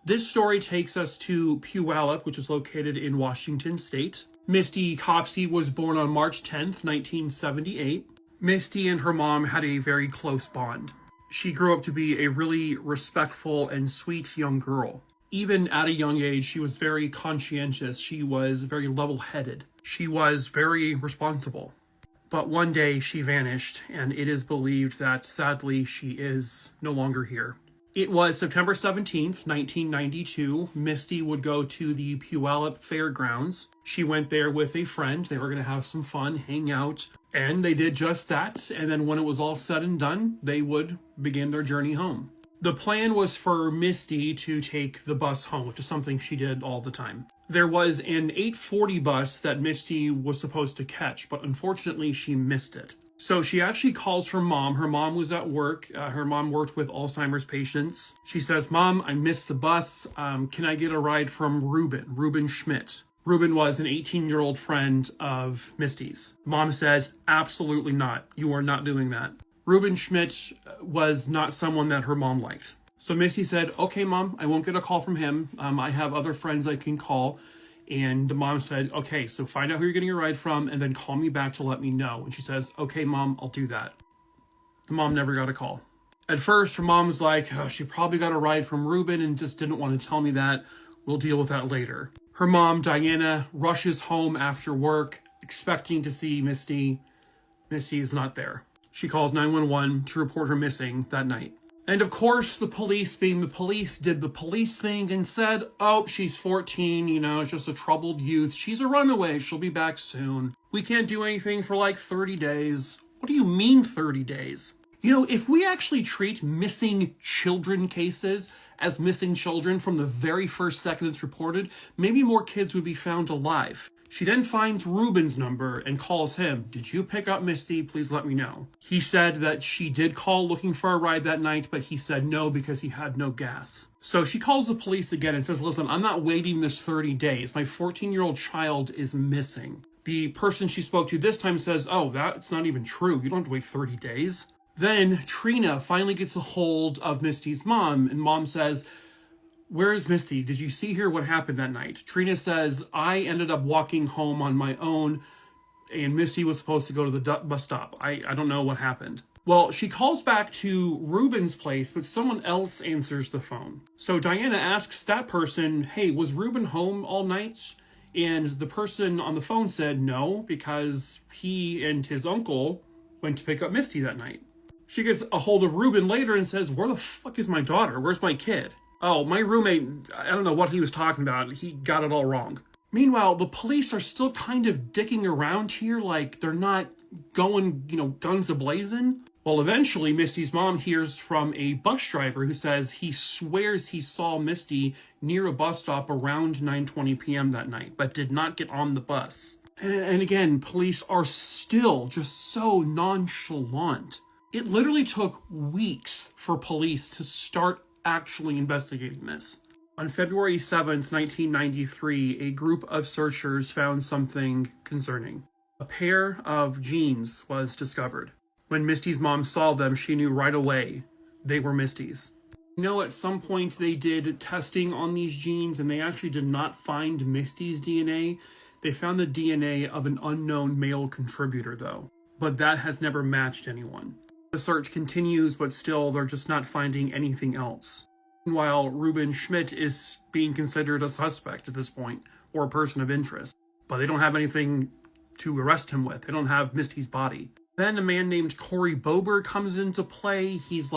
This story takes us to Puyallup, which is located in Washington State. Misty Copsey was born on March 10th, 1978. Misty and her mom had a very close bond. She grew up to be a really respectful and sweet young girl. Even at a young age, she was very conscientious. She was very level-headed. She was very responsible. But one day she vanished, and it is believed that sadly she is no longer here. It was September 17th, 1992. Misty would go to the Puyallup Fairgrounds. She went there with a friend. They were going to have some fun, hang out, and they did just that. And then when it was all said and done, they would begin their journey home. The plan was for Misty to take the bus home, which is something she did all the time. There was an 8:40 bus that Misty was supposed to catch, but unfortunately she missed it. So she actually calls her mom. Her mom was at work. Her mom worked with Alzheimer's patients. She says, "Mom, I missed the bus. Can I get a ride from Ruben Schmidt?" Ruben was an 18-year-old friend of Misty's. Mom said, "Absolutely not. You are not doing that." Ruben Schmidt was not someone that her mom liked. So Misty said, "Okay, Mom, I won't get a call from him. I have other friends I can call." And the mom said, "Okay, so find out who you're getting a ride from and then call me back to let me know." And she says, "Okay, Mom, I'll do that." The mom never got a call. At first, her mom was like, "Oh, she probably got a ride from Ruben and just didn't want to tell me that. We'll deal with that later." Her mom, Diana, rushes home after work, expecting to see Misty. Misty is not there. She calls 911 to report her missing that night. And of course, the police, being the police, did the police thing and said, "Oh, she's 14, it's just a troubled youth. She's a runaway. She'll be back soon. We can't do anything for like 30 days. What do you mean 30 days? If we actually treat missing children cases as missing children from the very first second it's reported, maybe more kids would be found alive. She then finds Ruben's number and calls him. "Did you pick up Misty? Please let me know." He said that she did call looking for a ride that night, but he said no because he had no gas. So she calls the police again and says, "Listen, I'm not waiting this 30 days. My 14-year-old child is missing." The person she spoke to this time says, "Oh, that's not even true. You don't have to wait 30 days. Then Trina finally gets a hold of Misty's mom, and mom says, "Where is Misty? Did you see her? What happened that night?" Trina says, "I ended up walking home on my own, and Misty was supposed to go to the bus stop. I don't know what happened." Well, she calls back to Ruben's place, but someone else answers the phone. So Diana asks that person, "Hey, was Ruben home all night?" And the person on the phone said no, because he and his uncle went to pick up Misty that night. She gets a hold of Ruben later and says, "Where the fuck is my daughter? Where's my kid?" "Oh, my roommate, I don't know what he was talking about. He got it all wrong." Meanwhile, the police are still kind of dicking around here, like they're not going, guns a-blazing. Well, eventually, Misty's mom hears from a bus driver who says he swears he saw Misty near a bus stop around 9:20 p.m. that night, but did not get on the bus. And again, police are still just so nonchalant. It literally took weeks for police to start actually investigating this. On February 7th, 1993, a group of searchers found something concerning. A pair of jeans was discovered. When Misty's mom saw them, she knew right away they were Misty's. At some point they did testing on these jeans and they actually did not find Misty's DNA. They found the DNA of an unknown male contributor, though, but that has never matched anyone. The search continues, but still they're just not finding anything else. Meanwhile, Ruben Schmidt is being considered a suspect at this point, or a person of interest, but they don't have anything to arrest him with. They don't have Misty's body. Then a man named Corey Bober comes into play. He's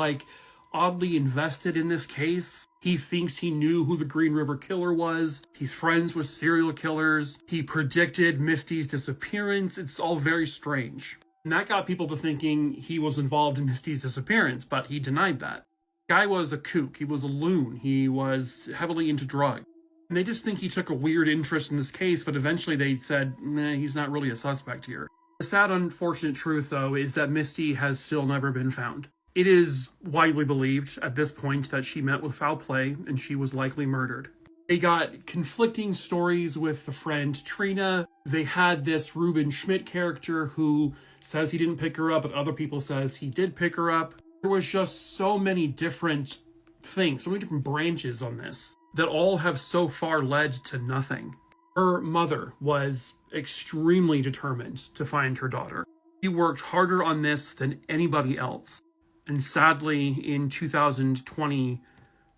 oddly invested in this case. He thinks he knew who the Green River Killer was. He's friends with serial killers. He predicted Misty's disappearance. It's all very strange. And that got people to thinking he was involved in Misty's disappearance, but he denied that. Guy was a kook. He was a loon. He was heavily into drugs. And they just think he took a weird interest in this case, but eventually they said, nah, he's not really a suspect here. The sad, unfortunate truth, though, is that Misty has still never been found. It is widely believed at this point that she met with foul play and she was likely murdered. They got conflicting stories with the friend Trina. They had this Ruben Schmidt character who says he didn't pick her up, but other people says he did pick her up. There was just so many different things, so many different branches on this that all have so far led to nothing. Her mother was extremely determined to find her daughter. She worked harder on this than anybody else. And sadly, in 2020,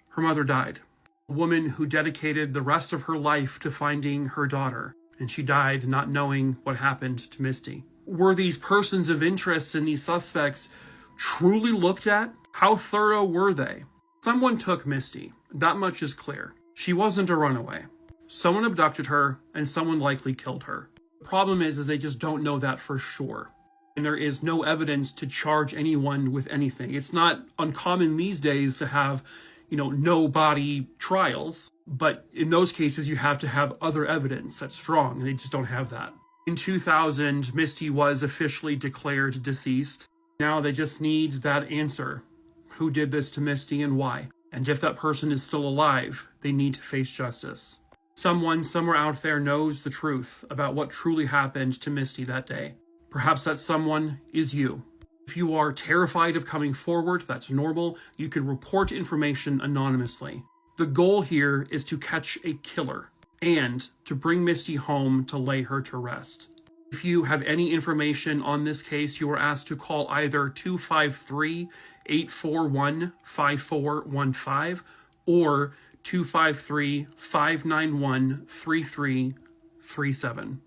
her mother died. A woman who dedicated the rest of her life to finding her daughter, and she died not knowing what happened to Misty. Were these persons of interest and these suspects truly looked at? How thorough were they? Someone took Misty. That much is clear. She wasn't a runaway. Someone abducted her, and someone likely killed her. The problem is they just don't know that for sure. And there is no evidence to charge anyone with anything. It's not uncommon these days to have, no body trials, but in those cases you have to have other evidence that's strong, and they just don't have that. In 2000, Misty was officially declared deceased. Now they just need that answer. Who did this to Misty and why? And if that person is still alive, they need to face justice. Someone somewhere out there knows the truth about what truly happened to Misty that day. Perhaps that someone is you. If you are terrified of coming forward, that's normal. You can report information anonymously. The goal here is to catch a killer and to bring Misty home to lay her to rest. If you have any information on this case, you are asked to call either 253-841-5415 or 253-591-3337.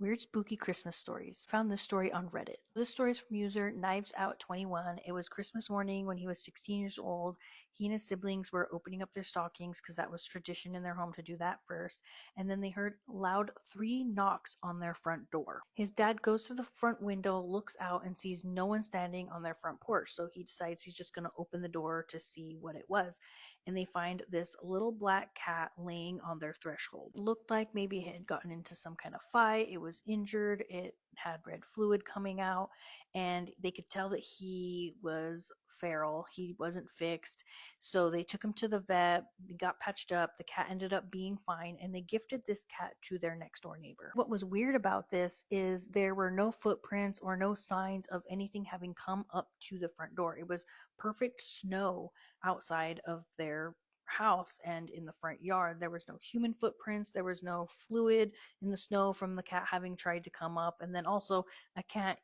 Weird spooky Christmas stories. Found this story on Reddit. This story is from user Knives Out 21. It was Christmas morning when he was 16 years old. He and his siblings were opening up their stockings because that was tradition in their home to do that first. And then they heard loud 3 knocks on their front door. His dad goes to the front window, looks out, and sees no one standing on their front porch. So he decides he's just going to open the door to see what it was. And they find this little black cat laying on their threshold. Looked like maybe it had gotten into some kind of fight. It was injured. It had red fluid coming out, and they could tell that he was feral. He wasn't fixed. So they took him to the vet. They got patched up. The cat ended up being fine, and they gifted this cat to their next door neighbor. What was weird about this is there were no footprints or no signs of anything having come up to the front door. It was perfect snow outside of their house and in the front yard. There was no human footprints. There was no fluid in the snow from the cat having tried to come up. And then also a cat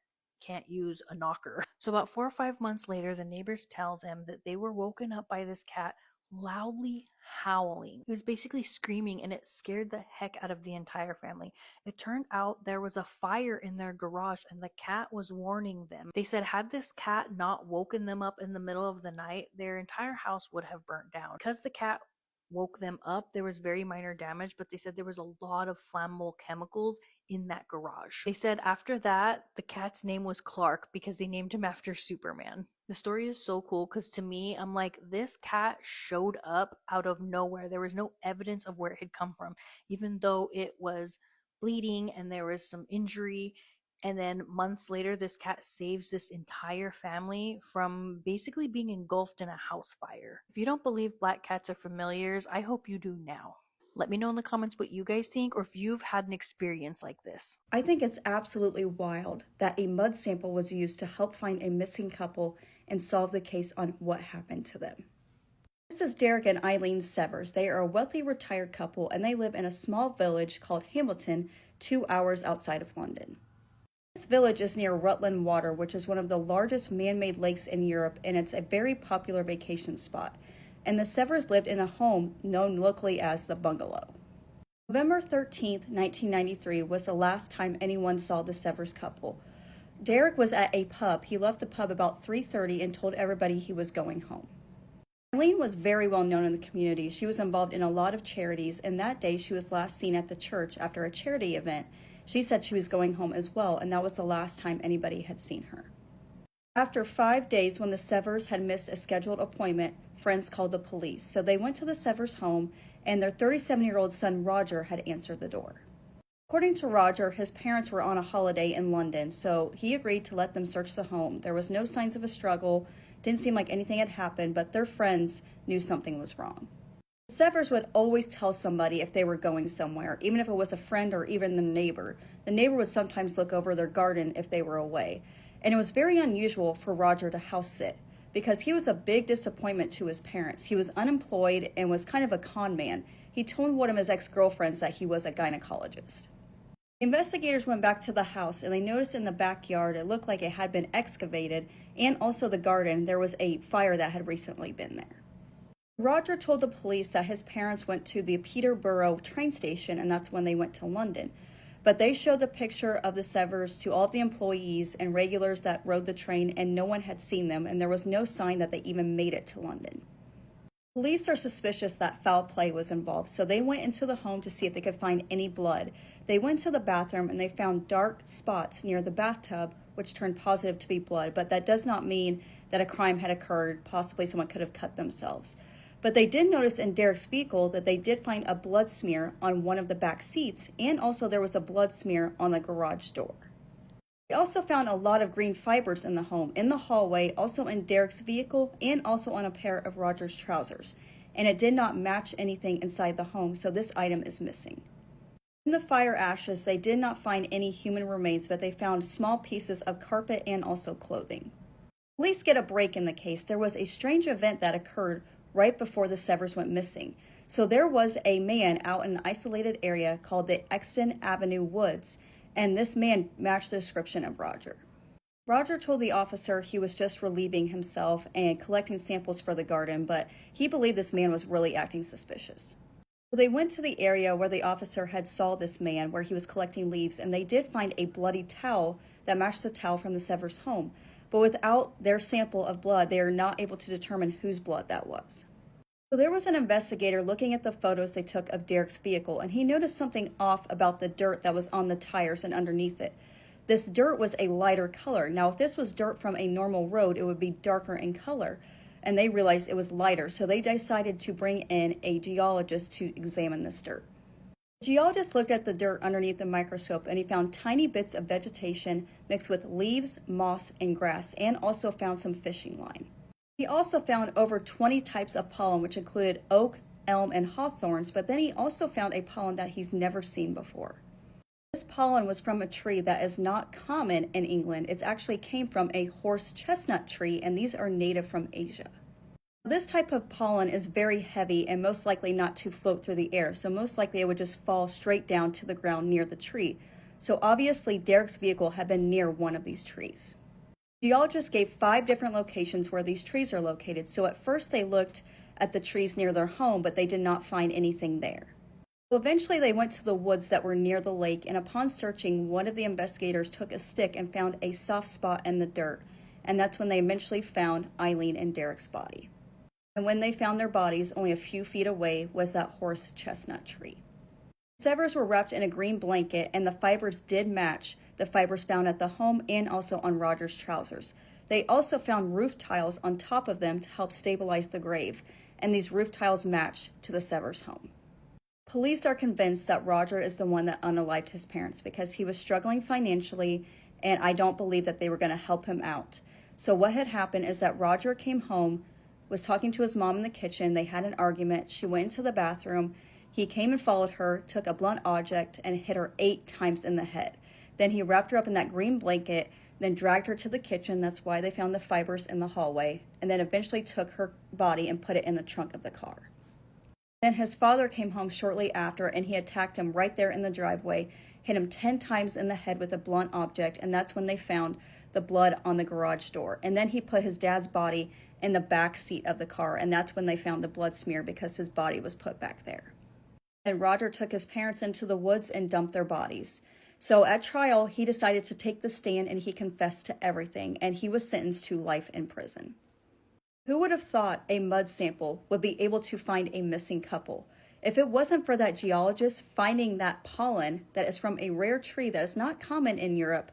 can't use a knocker. So about 4 or 5 months later, the neighbors tell them that they were woken up by this cat loudly howling. It was basically screaming, and it scared the heck out of the entire family. It turned out there was a fire in their garage, and the cat was warning them. They said had this cat not woken them up in the middle of the night, their entire house would have burnt down. Because the cat woke them up. There was very minor damage, but they said there was a lot of flammable chemicals in that garage. They said after that, the cat's name was Clark because they named him after Superman. The story is so cool because to me, I'm like, this cat showed up out of nowhere. There was no evidence of where it had come from, even though it was bleeding and there was some injury. And then months later, this cat saves this entire family from basically being engulfed in a house fire. If you don't believe black cats are familiars, I hope you do now. Let me know in the comments what you guys think or if you've had an experience like this. I think it's absolutely wild that a mud sample was used to help find a missing couple and solve the case on what happened to them. This is Derek and Eileen Severs. They are a wealthy retired couple and they live in a small village called Hamilton, 2 hours outside of London. This village is near Rutland Water, which is one of the largest man-made lakes in Europe, and it's a very popular vacation spot. And the Severs lived in a home known locally as the Bungalow. November 13th, 1993 was the last time anyone saw the Severs couple. Derek was at a pub. He left the pub about 3:30 and told everybody he was going home. Eileen was very well known in the community. She was involved in a lot of charities, and that day she was last seen at the church after a charity event. She said she was going home as well, and that was the last time anybody had seen her. After 5 days, when the Severs had missed a scheduled appointment, friends called the police. So they went to the Severs' home, and their 37-year-old son Roger had answered the door. According to Roger, his parents were on a holiday in London, so he agreed to let them search the home. There was no signs of a struggle, didn't seem like anything had happened, but their friends knew something was wrong. The Severs would always tell somebody if they were going somewhere, even if it was a friend or even the neighbor. The neighbor would sometimes look over their garden if they were away. And it was very unusual for Roger to house sit because he was a big disappointment to his parents. He was unemployed and was kind of a con man. He told one of his ex-girlfriends that he was a gynecologist. The investigators went back to the house and they noticed in the backyard it looked like it had been excavated, and also the garden there was a fire that had recently been there. Roger told the police that his parents went to the Peterborough train station, and that's when they went to London. But they showed the picture of the Severs to all of the employees and regulars that rode the train, and no one had seen them, and there was no sign that they even made it to London. Police are suspicious that foul play was involved, so they went into the home to see if they could find any blood. They went to the bathroom and they found dark spots near the bathtub, which turned positive to be blood, but that does not mean that a crime had occurred. Possibly someone could have cut themselves. But they did notice in Derek's vehicle that they did find a blood smear on one of the back seats, and also there was a blood smear on the garage door. They also found a lot of green fibers in the home, in the hallway, also in Derek's vehicle, and also on a pair of Roger's trousers. And it did not match anything inside the home, so this item is missing. In the fire ashes, they did not find any human remains, but they found small pieces of carpet and also clothing. Police get a break in the case. There was a strange event that occurred right before the Severs went missing. So there was a man out in an isolated area called the Exton Avenue Woods, and this man matched the description of Roger. Roger told the officer he was just relieving himself and collecting samples for the garden, but he believed this man was really acting suspicious. So they went to the area where the officer had saw this man, where he was collecting leaves, and they did find a bloody towel that matched the towel from the Severs' home. But without their sample of blood, they are not able to determine whose blood that was. So there was an investigator looking at the photos they took of Derek's vehicle, and he noticed something off about the dirt that was on the tires and underneath it. This dirt was a lighter color. Now, if this was dirt from a normal road, it would be darker in color, and they realized it was lighter, so they decided to bring in a geologist to examine this dirt. The geologist looked at the dirt underneath the microscope, and he found tiny bits of vegetation mixed with leaves, moss, and grass, and also found some fishing line. He also found over 20 types of pollen, which included oak, elm, and hawthorns, but then he also found a pollen that he's never seen before. This pollen was from a tree that is not common in England. It actually came from a horse chestnut tree, and these are native from Asia. This type of pollen is very heavy and most likely not to float through the air, so most likely it would just fall straight down to the ground near the tree. So obviously Derek's vehicle had been near one of these trees. Geologists gave 5 different locations where these trees are located, so at first they looked at the trees near their home, but they did not find anything there. So eventually they went to the woods that were near the lake, and upon searching, one of the investigators took a stick and found a soft spot in the dirt, and that's when they eventually found Eileen and Derek's body. And when they found their bodies, only a few feet away was that horse chestnut tree. Severs were wrapped in a green blanket, and the fibers did match the fibers found at the home and also on Roger's trousers. They also found roof tiles on top of them to help stabilize the grave, and these roof tiles matched to the Severs home. Police are convinced that Roger is the one that unalived his parents because he was struggling financially, and I don't believe that they were going to help him out. So what had happened is that Roger came home, was talking to his mom in the kitchen. They had an argument. She went into the bathroom. He came and followed her, took a blunt object, and hit her 8 times in the head. Then he wrapped her up in that green blanket, then dragged her to the kitchen. That's why they found the fibers in the hallway, and then eventually took her body and put it in the trunk of the car. Then his father came home shortly after, and he attacked him right there in the driveway, hit him 10 times in the head with a blunt object, and that's when they found the blood on the garage door. And then he put his dad's body in the back seat of the car, and that's when they found the blood smear because his body was put back there. And Roger took his parents into the woods and dumped their bodies. So at trial, he decided to take the stand and he confessed to everything, and he was sentenced to life in prison. Who would have thought a mud sample would be able to find a missing couple? If it wasn't for that geologist finding that pollen that is from a rare tree that is not common in Europe,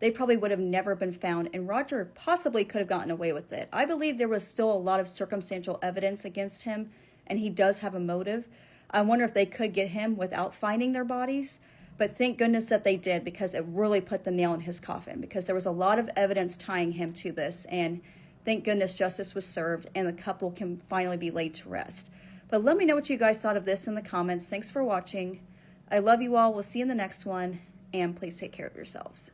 they probably would have never been found, and Roger possibly could have gotten away with it. I believe there was still a lot of circumstantial evidence against him, and he does have a motive. I wonder if they could get him without finding their bodies, but thank goodness that they did, because it really put the nail in his coffin, because there was a lot of evidence tying him to this, and thank goodness justice was served and the couple can finally be laid to rest. But let me know what you guys thought of this in the comments. Thanks for watching. I love you all. We'll see you in the next one, and please take care of yourselves.